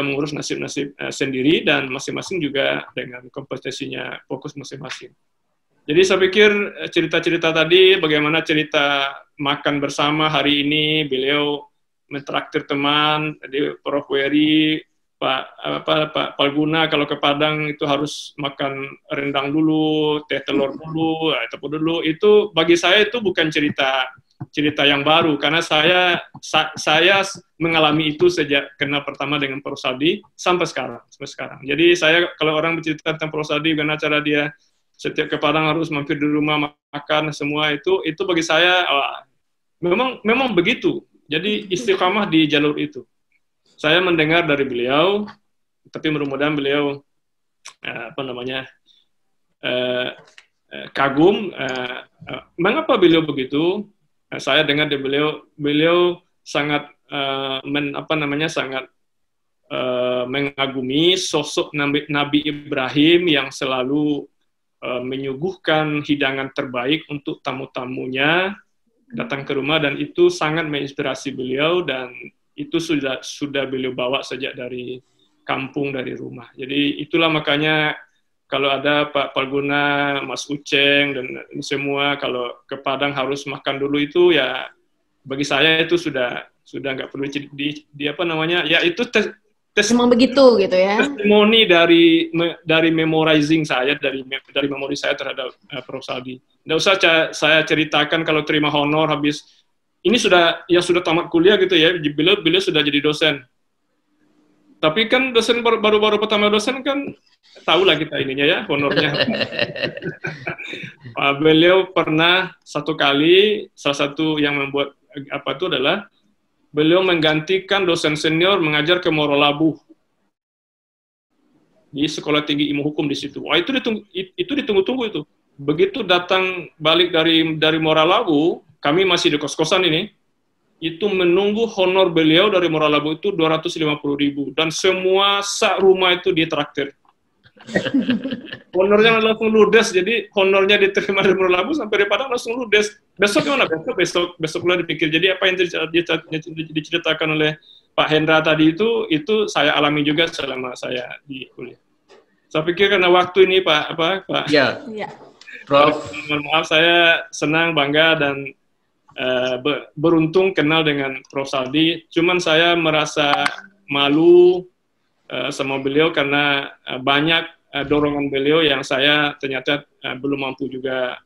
mengurus nasib-nasib sendiri, dan masing-masing juga dengan kompetensinya fokus masing-masing. Jadi saya pikir cerita-cerita tadi, bagaimana cerita makan bersama hari ini, beliau mentraktir teman, jadi Prof. Wery, Pak Palguna kalau ke Padang itu harus makan rendang dulu, teh telur dulu, tepung dulu. Itu bagi saya itu bukan cerita yang baru, karena saya mengalami itu sejak kenal pertama dengan Prof. Saldi sampai sekarang. Jadi saya kalau orang bercerita tentang Prof. Saldi, bagaimana cara dia setiap ke Padang harus mampir di rumah makan semua, itu bagi saya memang begitu. Jadi istiqamah di jalur itu. Saya mendengar dari beliau, tapi mudah-mudahan beliau kagum. Mengapa beliau begitu? saya dengar dari beliau sangat sangat mengagumi sosok Nabi Ibrahim yang selalu menyuguhkan hidangan terbaik untuk tamu-tamunya datang ke rumah, dan itu sangat menginspirasi beliau, dan itu sudah beliau bawa sejak dari kampung, dari rumah. Jadi itulah makanya kalau ada Pak Palguna, Mas Uceng, dan semua kalau ke Padang harus makan dulu, itu ya bagi saya itu sudah nggak perlu ya itu memang begitu gitu ya. Testimoni dari memorizing saya, dari memori saya terhadap Prof. Saldi. Nggak usah saya ceritakan kalau terima honor habis ini sudah tamat kuliah gitu ya. Beliau sudah jadi dosen. Tapi kan dosen baru pertama dosen kan tahulah kita ininya ya, honornya. Beliau pernah satu kali, salah satu yang membuat apa itu adalah beliau menggantikan dosen senior mengajar ke Morolabu di Sekolah Tinggi Ilmu Hukum di situ. Wah, itu ditunggu-tunggu itu. Begitu datang balik dari Morolabu, kami masih di kos-kosan ini, itu menunggu honor beliau dari Morolabu itu 250.000, dan semua sak rumah itu ditraktir. Honornya langsung ludes, jadi honornya diterima dari Morolabu sampai di Padang langsung ludes. Besok gimana? Besok lah dipikir. Jadi apa yang diceritakan oleh Pak Hendra tadi itu saya alami juga selama saya di kuliah. Saya pikir karena waktu ini Pak. Ya. Prof. Maaf, saya senang, bangga, dan beruntung kenal dengan Prof. Saldi. Cuman saya merasa malu sama beliau karena banyak dorongan beliau yang saya ternyata belum mampu juga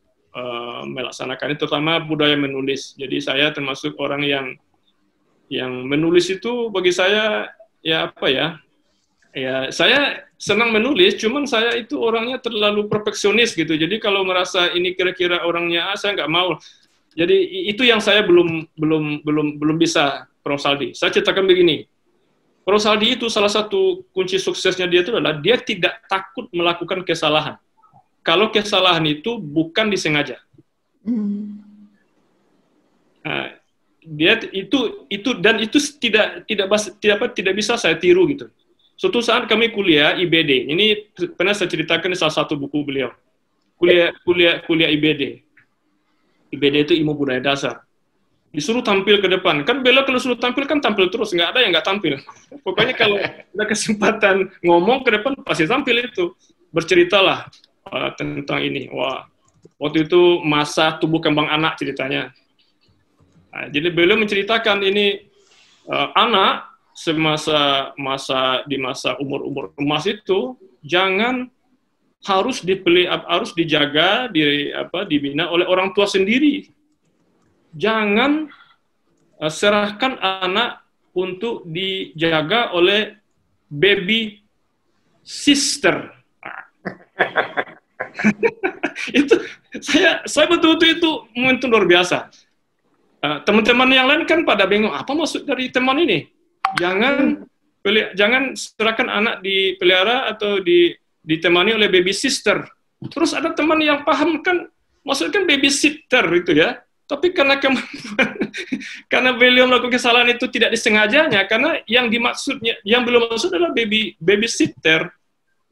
melaksanakan, terutama budaya menulis. Jadi saya termasuk orang yang menulis itu bagi saya saya senang menulis, cuman saya itu orangnya terlalu perfeksionis gitu. Jadi kalau merasa ini kira-kira orangnya saya nggak mau. Jadi itu yang saya belum bisa, Prof. Saldi. Saya ceritakan begini. Prof. Saldi itu salah satu kunci suksesnya dia itu adalah dia tidak takut melakukan kesalahan. Kalau kesalahan itu bukan disengaja. Dia itu tidak bisa saya tiru gitu. Suatu saat kami kuliah IBD. Ini pernah saya ceritakan di salah satu buku beliau. Kuliah IBD. IBD itu ilmu budaya dasar. Disuruh tampil ke depan. Kan beliau kalau suruh tampil kan tampil terus, nggak ada yang nggak tampil. Pokoknya kalau ada kesempatan ngomong ke depan pasti tampil itu. Berceritalah tentang ini. Wah, waktu itu masa tumbuh kembang anak ceritanya. Nah, jadi beliau menceritakan ini anak di masa umur emas itu jangan harus dijaga, dibina oleh orang tua sendiri. Jangan serahkan anak untuk dijaga oleh baby sister. Itu saya betul-betul itu momentum luar biasa. Teman-teman yang lain kan pada bingung, apa maksud dari teman ini? Jangan serahkan anak dipelihara atau ditemani oleh baby sister. Terus ada teman yang paham kan, maksudnya kan baby sitter itu ya. Tapi karena beliau melakukan kesalahan itu tidak disengajanya, karena yang belum maksud adalah baby sitter,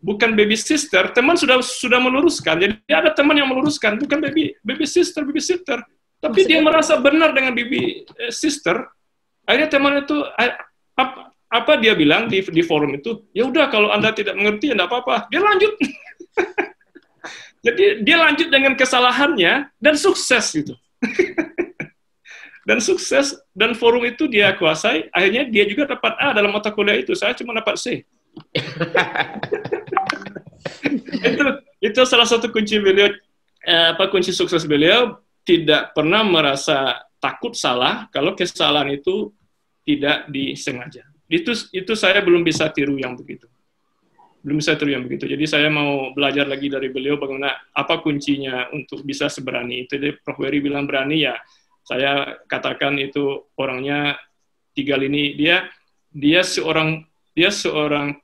bukan baby sister. Teman sudah meluruskan. Jadi ada teman yang meluruskan, bukan baby sitter. Tapi dia merasa benar dengan baby sister. Akhirnya teman itu apa dia bilang di forum itu? Ya udah, kalau Anda tidak mengerti ya enggak apa-apa. Dia lanjut. Jadi dia lanjut dengan kesalahannya dan sukses gitu. Dan sukses, dan forum itu dia kuasai, akhirnya dia juga dapat A dalam mata kuliah itu, saya cuma dapat C. itu salah satu kunci beliau, kunci sukses beliau, tidak pernah merasa takut salah kalau kesalahan itu tidak disengaja. Itu saya belum bisa tiru yang begitu. Jadi saya mau belajar lagi dari beliau bagaimana apa kuncinya untuk bisa seberani itu. Jadi Prof. Wery bilang berani, ya saya katakan itu orangnya 3 lini. Dia seorang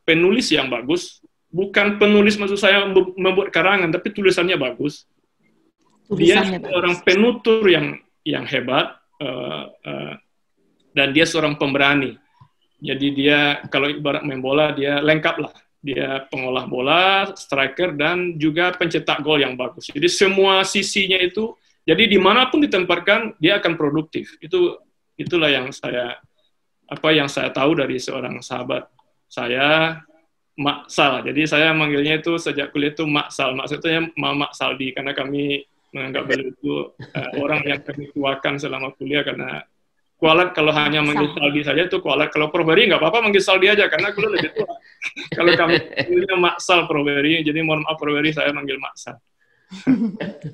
penulis yang bagus, bukan penulis maksud saya membuat karangan, tapi tulisannya bagus. Dia seorang penutur yang hebat, dan dia seorang pemberani. Jadi dia kalau ibarat main bola dia lengkap lah. Dia pengolah bola, striker, dan juga pencetak gol yang bagus. Jadi semua sisinya itu, jadi dimanapun ditempatkan dia akan produktif. Itulah yang saya tahu dari seorang sahabat saya, Mak Sal. Jadi saya manggilnya itu sejak kuliah itu Mak Sal. Maksudnya Mamak Saldi, karena kami menganggap beliau itu orang yang kami tuakan selama kuliah, karena kualat kalau hanya manggil Saldi saja itu kualat. Kalau Proberi nggak apa-apa manggil Saldi aja, karena kuliah lebih tua. Kalau kami manggilnya Mak Sal Proberi, jadi mohon maaf Proberi, saya manggil Mak Sal.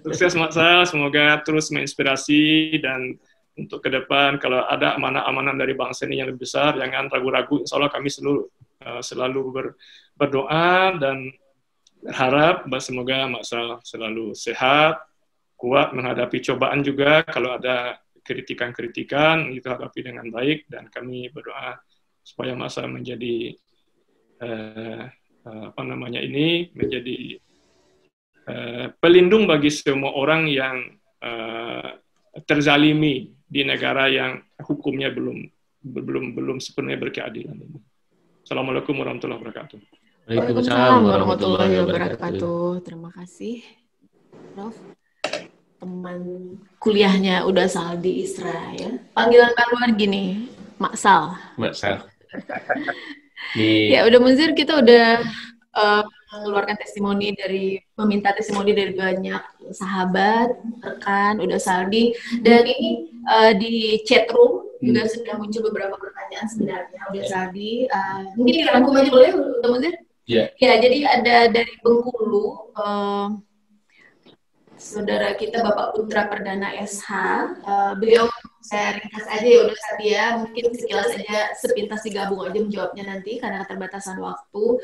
Sukses Mak Sal, semoga terus menginspirasi, dan untuk ke depan kalau ada amanah-amanah dari bangsa ini yang lebih besar, jangan ragu-ragu. Insya Allah kami selalu berdoa dan berharap semoga Mak Sal selalu sehat, kuat menghadapi cobaan juga. Kalau ada kritikan-kritikan itu hadapi dengan baik, dan kami berdoa supaya Mak Sal menjadi menjadi pelindung bagi semua orang yang terzalimi di negara yang hukumnya belum sepenuhnya berkeadilan. Assalamualaikum warahmatullahi wabarakatuh. Waalaikumsalam warahmatullahi wabarakatuh. Terima kasih, Prof. Teman kuliahnya udah Saldi Isra ya. Panggilan keluar gini, Mak Sal. Mak Sal. Ya udah Munzir, kita udah mengeluarkan meminta testimoni dari banyak sahabat, rekan, udah Saldi, dan ini di chat room juga sudah muncul beberapa pertanyaan sebenarnya udah Saldi. Mungkin dirangkum aja boleh, udah Munzir? Yeah. Ya, jadi ada dari Bengkulu, saudara kita Bapak Putra Perdana SH, beliau, saya ringkas aja ya udah Sadia, mungkin sekilas aja sepintas digabung aja menjawabnya nanti karena keterbatasan waktu.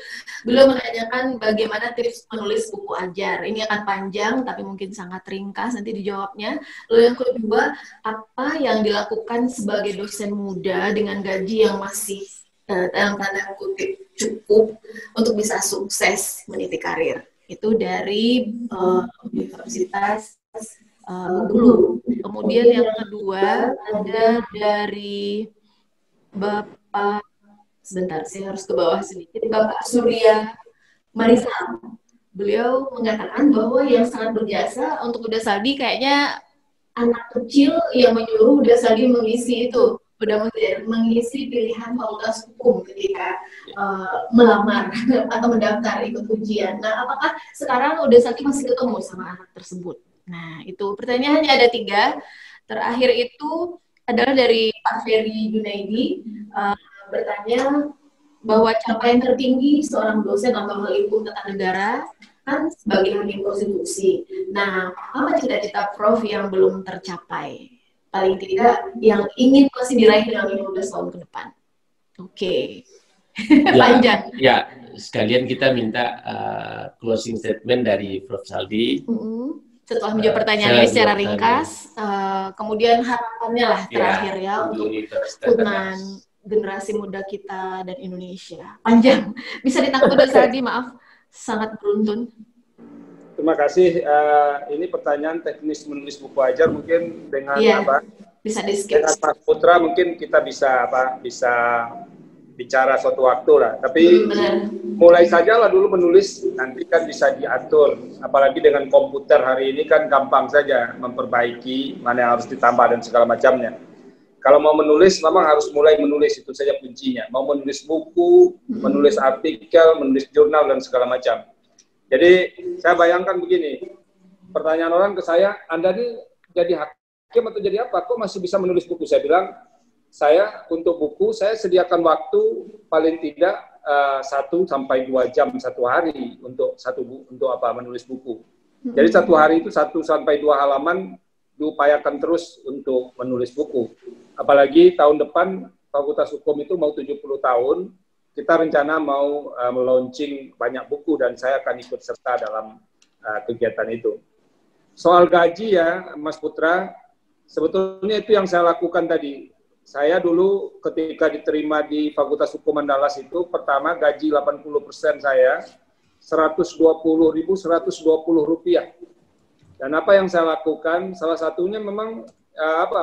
Beliau menanyakan bagaimana tips menulis buku ajar. Ini akan panjang tapi mungkin sangat ringkas nanti dijawabnya. Lalu yang kedua, apa yang dilakukan sebagai dosen muda dengan gaji yang masih dalam tanda kutip cukup untuk bisa sukses meniti karir? Itu dari Universitas Bengkulu. Kemudian yang kedua ada dari Bapak, sebentar saya harus ke bawah sedikit, Bapak Surya Marisal. Beliau mengatakan bahwa yang sangat berjasa untuk Uda Saldi kayaknya anak kecil yang menyuruh Uda Saldi mengisi itu, mengisi pilihan fakultas hukum ketika melamar atau mendaftar ikut ujian. Nah, apakah sekarang Uda Saldi masih ketemu sama anak tersebut? Nah, itu pertanyaannya ada 3. Terakhir itu adalah dari Pak Ferry Junaidi, bertanya bahwa capaian tertinggi seorang dosen atau ahli hukum tata negara kan sebagai hakim konstitusi. Nah, apa cita-cita Prof yang belum tercapai? Paling tidak yang ingin masih diraih dalam 15 tahun ke depan. Oke. Panjang. Ya, sekalian kita minta closing statement dari Prof Saldi. Setelah menjawab pertanyaannya secara ringkas, kemudian harapannya lah terakhir ya untuk keputusan generasi muda kita dan Indonesia. Panjang. Bisa ditangkap Uda Saldi, maaf. Sangat beruntun. Terima kasih. Ini pertanyaan teknis menulis buku ajar, mungkin dengan bisa di-skip. Dengan Mas Putra mungkin kita bisa bicara suatu waktu lah. Tapi mulai sajalah dulu menulis, nanti kan bisa diatur. Apalagi dengan komputer hari ini kan gampang saja memperbaiki mana yang harus ditambah dan segala macamnya. Kalau mau menulis, memang harus mulai menulis, itu saja kuncinya. Mau menulis buku, menulis artikel, menulis jurnal dan segala macam. Jadi saya bayangkan begini, pertanyaan orang ke saya, Anda ini jadi hakim atau jadi apa? Kok masih bisa menulis buku? Saya bilang, saya untuk buku, saya sediakan waktu paling tidak 1 sampai 2 jam satu hari untuk menulis buku. Jadi satu hari itu 1 sampai 2 halaman diupayakan terus untuk menulis buku. Apalagi tahun depan Fakultas Hukum itu mau 70 tahun, kita rencana mau melaunching banyak buku dan saya akan ikut serta dalam kegiatan itu. Soal gaji ya, Mas Putra, sebetulnya itu yang saya lakukan tadi. Saya dulu ketika diterima di Fakultas Hukum Andalas itu, pertama gaji 80% saya, Rp120.120. Dan apa yang saya lakukan, salah satunya memang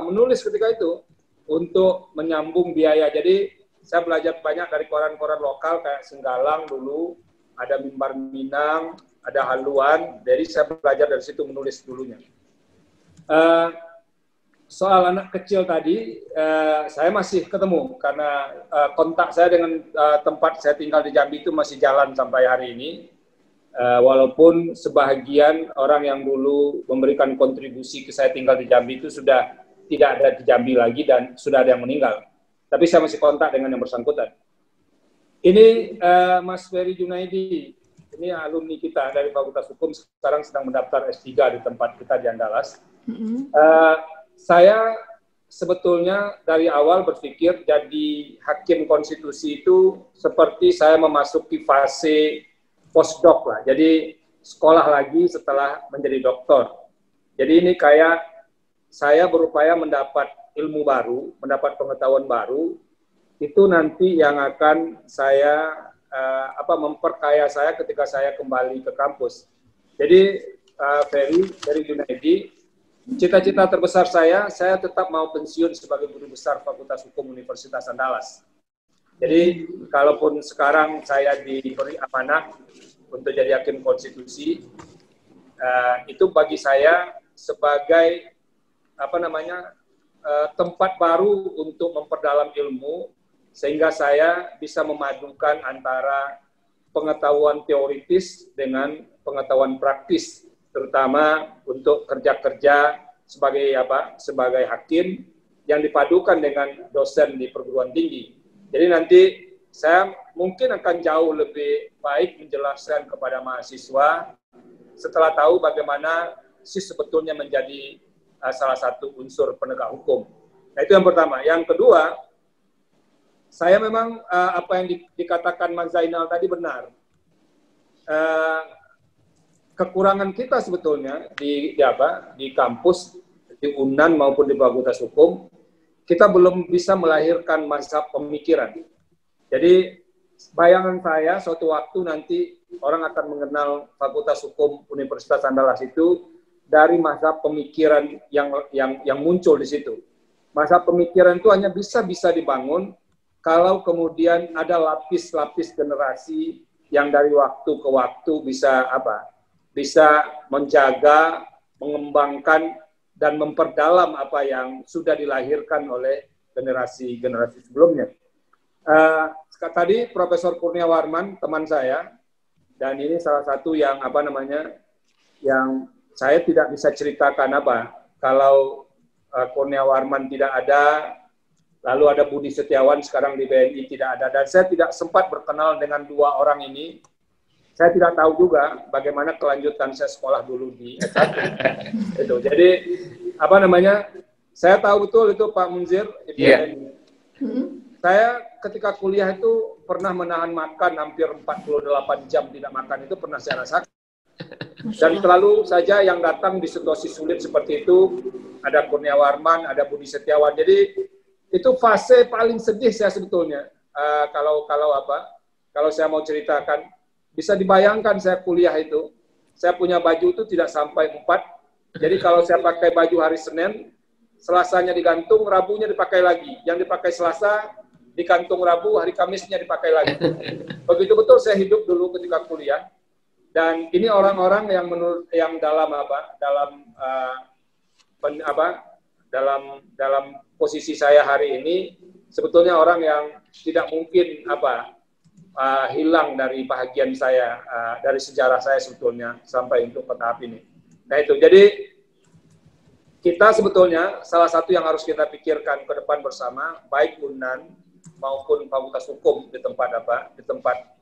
menulis ketika itu untuk menyambung biaya. Jadi saya belajar banyak dari koran-koran lokal kayak Senggalang dulu, ada Mimbar Minang, ada Haluan. Jadi saya belajar dari situ menulis dulunya. Soal anak kecil tadi, saya masih ketemu karena kontak saya dengan tempat saya tinggal di Jambi itu masih jalan sampai hari ini. Walaupun sebahagian orang yang dulu memberikan kontribusi ke saya tinggal di Jambi itu sudah tidak ada di Jambi lagi dan sudah ada yang meninggal. Tapi saya masih kontak dengan yang bersangkutan. Ini Mas Ferry Junaidi, ini alumni kita dari Fakultas Hukum, sekarang sedang mendaftar S3 di tempat kita di Andalas. Saya sebetulnya dari awal berpikir jadi hakim konstitusi itu seperti saya memasuki fase postdoc lah. Jadi sekolah lagi setelah menjadi doktor. Jadi ini kayak saya berupaya mendapat ilmu baru, mendapat pengetahuan baru, itu nanti yang akan saya memperkaya saya ketika saya kembali ke kampus. Jadi Ferry dari Junaidi, cita-cita terbesar saya tetap mau pensiun sebagai guru besar Fakultas Hukum Universitas Andalas. Jadi, kalaupun sekarang saya diberi amanah untuk jadi hakim konstitusi, itu bagi saya sebagai tempat baru untuk memperdalam ilmu, sehingga saya bisa memadukan antara pengetahuan teoritis dengan pengetahuan praktis, terutama untuk kerja-kerja sebagai hakim yang dipadukan dengan dosen di perguruan tinggi. Jadi nanti saya mungkin akan jauh lebih baik menjelaskan kepada mahasiswa setelah tahu bagaimana sih sebetulnya menjadi salah satu unsur penegak hukum. Nah, itu yang pertama. Yang kedua, saya memang apa yang dikatakan Mas Zainal tadi benar. Kekurangan kita sebetulnya di kampus, di UNAN maupun di Fakultas Hukum, kita belum bisa melahirkan mazhab pemikiran. Jadi bayangan saya suatu waktu nanti orang akan mengenal Fakultas Hukum Universitas Andalas itu dari mazhab pemikiran yang muncul di situ. Mazhab pemikiran itu hanya bisa dibangun kalau kemudian ada lapis-lapis generasi yang dari waktu ke waktu bisa menjaga, mengembangkan dan memperdalam apa yang sudah dilahirkan oleh generasi-generasi sebelumnya. Tadi Profesor Kurniawarman, teman saya, dan ini salah satu yang yang saya tidak bisa ceritakan kalau Kurniawarman tidak ada, lalu ada Budi Setiawan sekarang di BNI tidak ada, dan saya tidak sempat berkenal dengan dua orang ini. Saya tidak tahu juga bagaimana kelanjutan saya sekolah dulu di S1. Itu. Jadi saya tahu betul itu Pak Munzir. Saya ketika kuliah itu pernah menahan makan hampir 48 jam tidak makan, itu pernah saya rasakan. Dan selalu saja yang datang di situasi sulit seperti itu, ada Kurniawarman, ada Budi Setiawan. Jadi itu fase paling sedih saya sebetulnya. Kalau saya mau ceritakan, bisa dibayangkan saya kuliah itu, saya punya baju itu tidak sampai 4. Jadi kalau saya pakai baju hari Senin, Selasanya digantung, Rabunya dipakai lagi. Yang dipakai Selasa, digantung Rabu, hari Kamisnya dipakai lagi. Begitu betul saya hidup dulu ketika kuliah. Dan ini orang-orang yang dalam posisi saya hari ini, sebetulnya orang yang tidak mungkin hilang dari bahagian saya, dari sejarah saya sebetulnya sampai untuk ke tahap ini. Nah itu, jadi kita sebetulnya salah satu yang harus kita pikirkan ke depan bersama, baik UNAN maupun Fakultas Hukum di tempat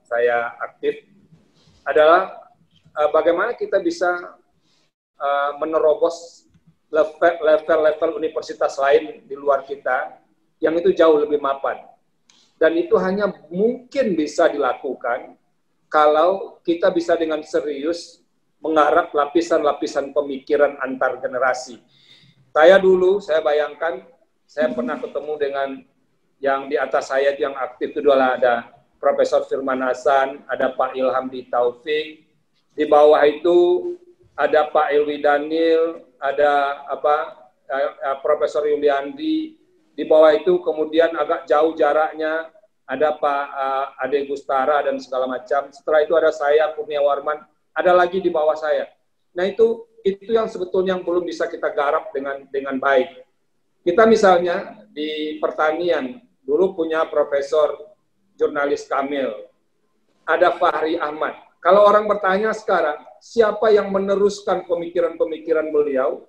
saya aktif, adalah bagaimana kita bisa menerobos level-level universitas lain di luar kita yang itu jauh lebih mapan. Dan itu hanya mungkin bisa dilakukan kalau kita bisa dengan serius menggarap lapisan-lapisan pemikiran antar generasi. Saya bayangkan, saya pernah ketemu dengan yang di atas saya yang aktif itu adalah ada Profesor Firman Hasan, ada Pak Ilham Taufik, di bawah itu ada Pak Ilwi Daniel, ada Profesor Yuliandi, di bawah itu kemudian agak jauh jaraknya ada Pak Ade Gustara dan segala macam. Setelah itu ada saya, Kurnia Warman, ada lagi di bawah saya. Nah itu yang sebetulnya yang belum bisa kita garap dengan baik. Kita misalnya di pertanian dulu punya Profesor Jurnalis Kamil, ada Fahri Ahmad. Kalau orang bertanya sekarang, siapa yang meneruskan pemikiran-pemikiran beliau?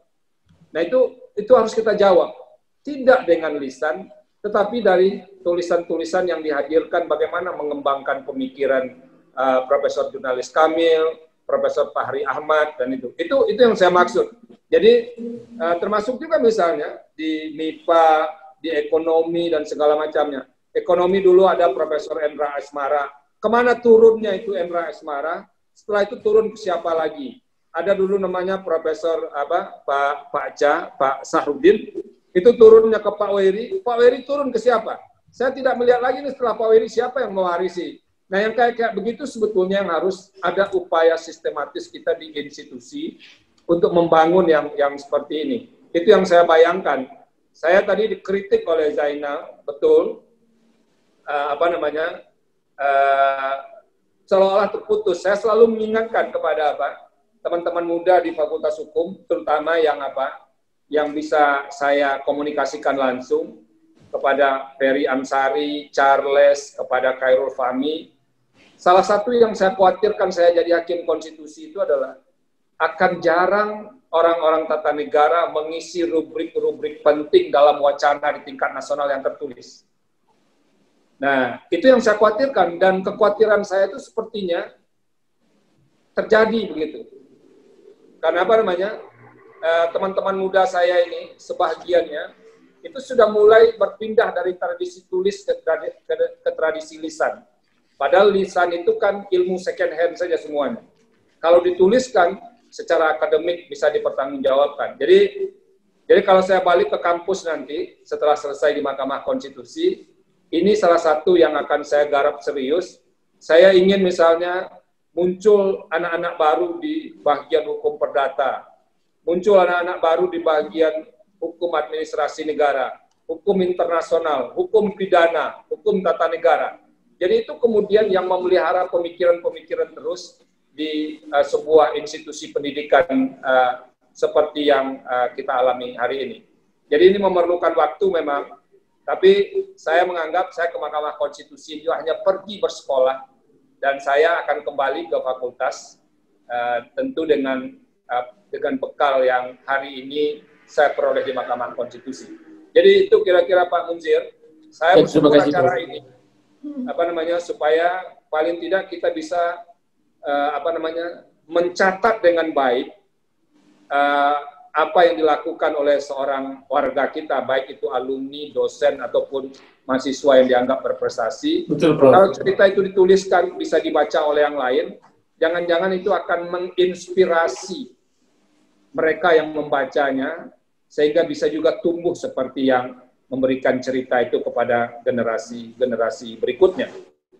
Nah itu harus kita jawab. Tidak dengan lisan, tetapi dari tulisan-tulisan yang dihadirkan bagaimana mengembangkan pemikiran Profesor Jurnalis Kamil, Profesor Fahri Ahmad, dan itu yang saya maksud. Jadi termasuk juga misalnya di MIPA, di ekonomi dan segala macamnya. Ekonomi dulu ada Profesor Endra Asmara. Kemana turunnya itu Endra Asmara? Setelah itu turun ke siapa lagi? Ada dulu namanya Profesor Pak Sahrudin. Itu turunnya ke Pak Weri. Pak Weri turun ke siapa? Saya tidak melihat lagi nih setelah Pak Weri siapa yang mewarisi. Nah yang kayak begitu sebetulnya yang harus ada upaya sistematis kita di institusi untuk membangun yang seperti ini. Itu yang saya bayangkan. Saya tadi dikritik oleh Zainal, betul. Seolah-olah terputus. Saya selalu mengingatkan kepada teman-teman muda di Fakultas Hukum, terutama yang bisa saya komunikasikan langsung kepada Ferry Amsari, Charles, kepada Khairul Fahmi. Salah satu yang saya khawatirkan saya jadi hakim konstitusi itu adalah akan jarang orang-orang tata negara mengisi rubrik-rubrik penting dalam wacana di tingkat nasional yang tertulis. Nah, itu yang saya khawatirkan, dan kekhawatiran saya itu sepertinya terjadi begitu. Karena teman-teman muda saya ini, sebagiannya, itu sudah mulai berpindah dari tradisi tulis ke tradisi lisan. Padahal lisan itu kan ilmu second hand saja semuanya. Kalau dituliskan, secara akademik bisa dipertanggungjawabkan. Jadi kalau saya balik ke kampus nanti, setelah selesai di Mahkamah Konstitusi, ini salah satu yang akan saya garap serius. Saya ingin misalnya muncul anak-anak baru di bagian hukum perdata, muncul anak-anak baru di bagian hukum administrasi negara, hukum internasional, hukum pidana, hukum tata negara. Jadi itu kemudian yang memelihara pemikiran-pemikiran terus di sebuah institusi pendidikan seperti yang kita alami hari ini. Jadi ini memerlukan waktu memang, tapi saya menganggap saya ke Mahkamah Konstitusi itu hanya pergi bersekolah, dan saya akan kembali ke fakultas tentu dengan bekal yang hari ini saya peroleh di Mahkamah Konstitusi. Jadi itu kira-kira Pak Munzir, saya bersyukur acara ini supaya paling tidak kita bisa mencatat dengan baik apa yang dilakukan oleh seorang warga kita, baik itu alumni, dosen, ataupun mahasiswa yang dianggap berprestasi. Betul, Prof. Kalau cerita itu dituliskan, bisa dibaca oleh yang lain, jangan-jangan itu akan menginspirasi mereka yang membacanya, sehingga bisa juga tumbuh seperti yang memberikan cerita itu kepada generasi berikutnya.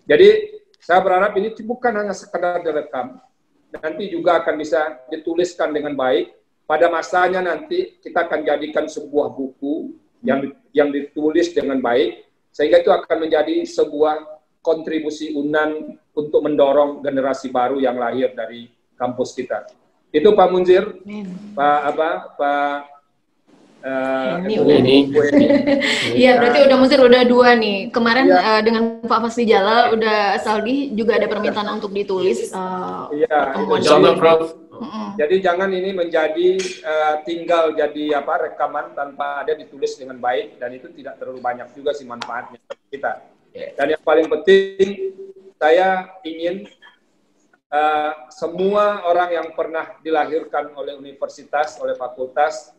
Jadi saya berharap ini bukan hanya sekedar direkam, nanti juga akan bisa dituliskan dengan baik. Pada masanya nanti kita akan jadikan sebuah buku yang ditulis dengan baik, sehingga itu akan menjadi sebuah kontribusi UNAN untuk mendorong generasi baru yang lahir dari kampus kita. Itu Pak Munzir, ini. Iya, berarti udah Munzir udah 2 nih. Kemarin dengan Pak Fasli Jalal udah Saldi juga ada permintaan untuk ditulis. Jadi jangan ini menjadi tinggal jadi rekaman tanpa ada ditulis dengan baik, dan itu tidak terlalu banyak juga sih manfaatnya kita. Dan yang paling penting, saya ingin semua orang yang pernah dilahirkan oleh universitas, oleh fakultas,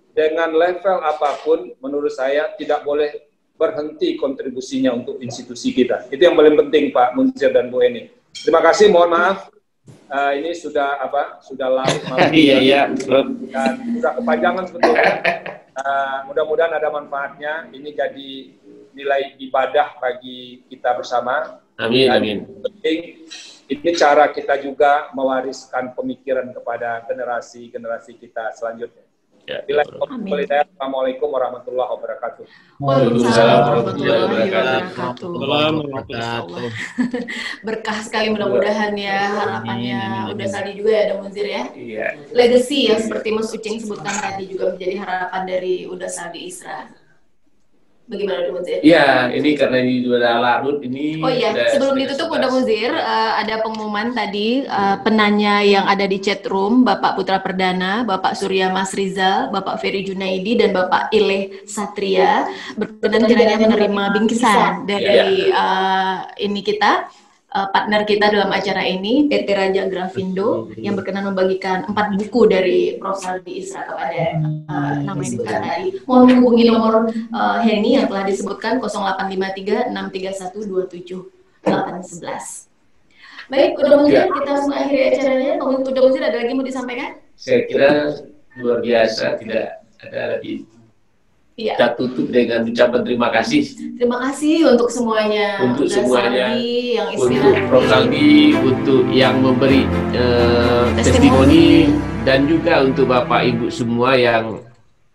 dengan level apapun, menurut saya tidak boleh berhenti kontribusinya untuk institusi kita. Itu yang paling penting, Pak Munzir dan Bu Eni. Terima kasih, mohon maaf. Ini sudah larut. Iya. Dan sudah kepanjangan sebetulnya. Mudah-mudahan ada manfaatnya. Ini jadi nilai ibadah bagi kita bersama. Amin. Penting, ini cara kita juga mewariskan pemikiran kepada generasi kita selanjutnya. Ya, Bila Assalamualaikum warahmatullahi wabarakatuh. Waalaikumsalam warahmatullahi wabarakatuh. Waalaikumsalam. Berkah sekali mudah-mudahan ya harapannya. Udah Saldi juga ya, ada Munzir ya. Iya. Legacy yang seperti Mas Uceng sebutkan tadi juga menjadi harapan dari Uda Saldi Isra. Bagaimana Uda Munzir? Iya, ini karena ini sudah larut ini. Oh iya, sebelum ditutup Uda Munzir, ada pengumuman tadi penanya yang ada di chat room, Bapak Putra Perdana, Bapak Surya Mas Rizal, Bapak Ferry Junaidi, dan Bapak Ileh Satria berkenan kiranya menerima bingkisan dari ini kita. Partner kita dalam acara ini, PT Raja Grafindo, yang berkenan membagikan 4 buku dari Prof. Saldi Isra kepada nama yang disebutkan tadi. Mohon menghubungi nomor Henny yang telah disebutkan 0853 631 27 811. Baik, Uda Munzir, kita langsung akhiri acaranya. Uda Munzir, ada lagi mau disampaikan? Saya kira luar biasa, tidak ada lagi. Iya. Kita tutup dengan ucapan terima kasih. Terima kasih untuk semuanya. Untuk semuanya, Saldi, yang untuk inspiratif. Prof. Saldi, untuk yang memberi testimoni, dan juga untuk Bapak Ibu semua yang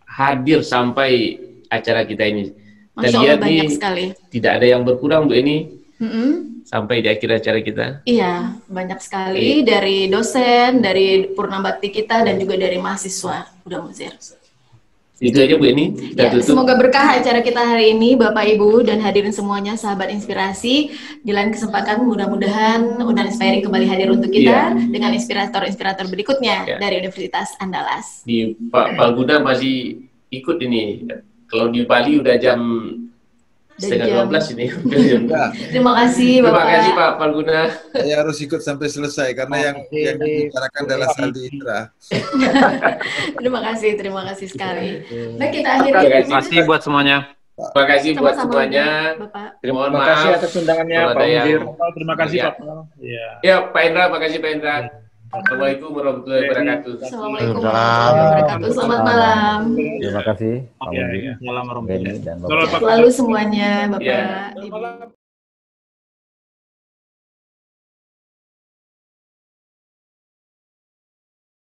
hadir sampai acara kita ini. Dan Masya Allah, lihat banyak nih, sekali. tidak ada yang berkurang Bu ini sampai di akhir acara kita. Iya, banyak sekali dari dosen, dari Purnabakti kita, dan juga dari mahasiswa. Uda Munzir. Itu aja Bu ini, kita Ya, tutup. semoga berkah acara kita hari ini, Bapak Ibu dan hadirin semuanya, sahabat inspirasi. Di lain kesempatan mudah-mudahan Undang Inspiring kembali hadir untuk kita dengan inspirator-inspirator berikutnya dari Universitas Andalas. Di Pak Palguna masih ikut ini. Kalau di Bali udah jam setengah 12 ini. Terima kasih Bapak. Terima kasih Pak Palguna. Saya harus ikut sampai selesai karena yang dibicarakan adalah Saldi Isra. Terima kasih sekali. Baik, kita akhiri. Terima kasih buat semuanya. Terima kasih buat Sama-sama, semuanya. Bapak. Terima Terima kasih maaf atas undangannya kalau Pak ada yang- Munzir. Terima kasih Ya. Pak. Iya. Ya Pak Indra, makasih Pak Indra. Assalamualaikum warahmatullahi wabarakatuh. Assalamualaikum warahmatullahi wabarakatuh. Selamat malam. Terima kasih Pak Iya, Munzir, iya. Assalamualaikum warahmatullahi Benny, dan wabarakatuh. Bapak. Selalu semuanya, Bapak. Ya. Ibu.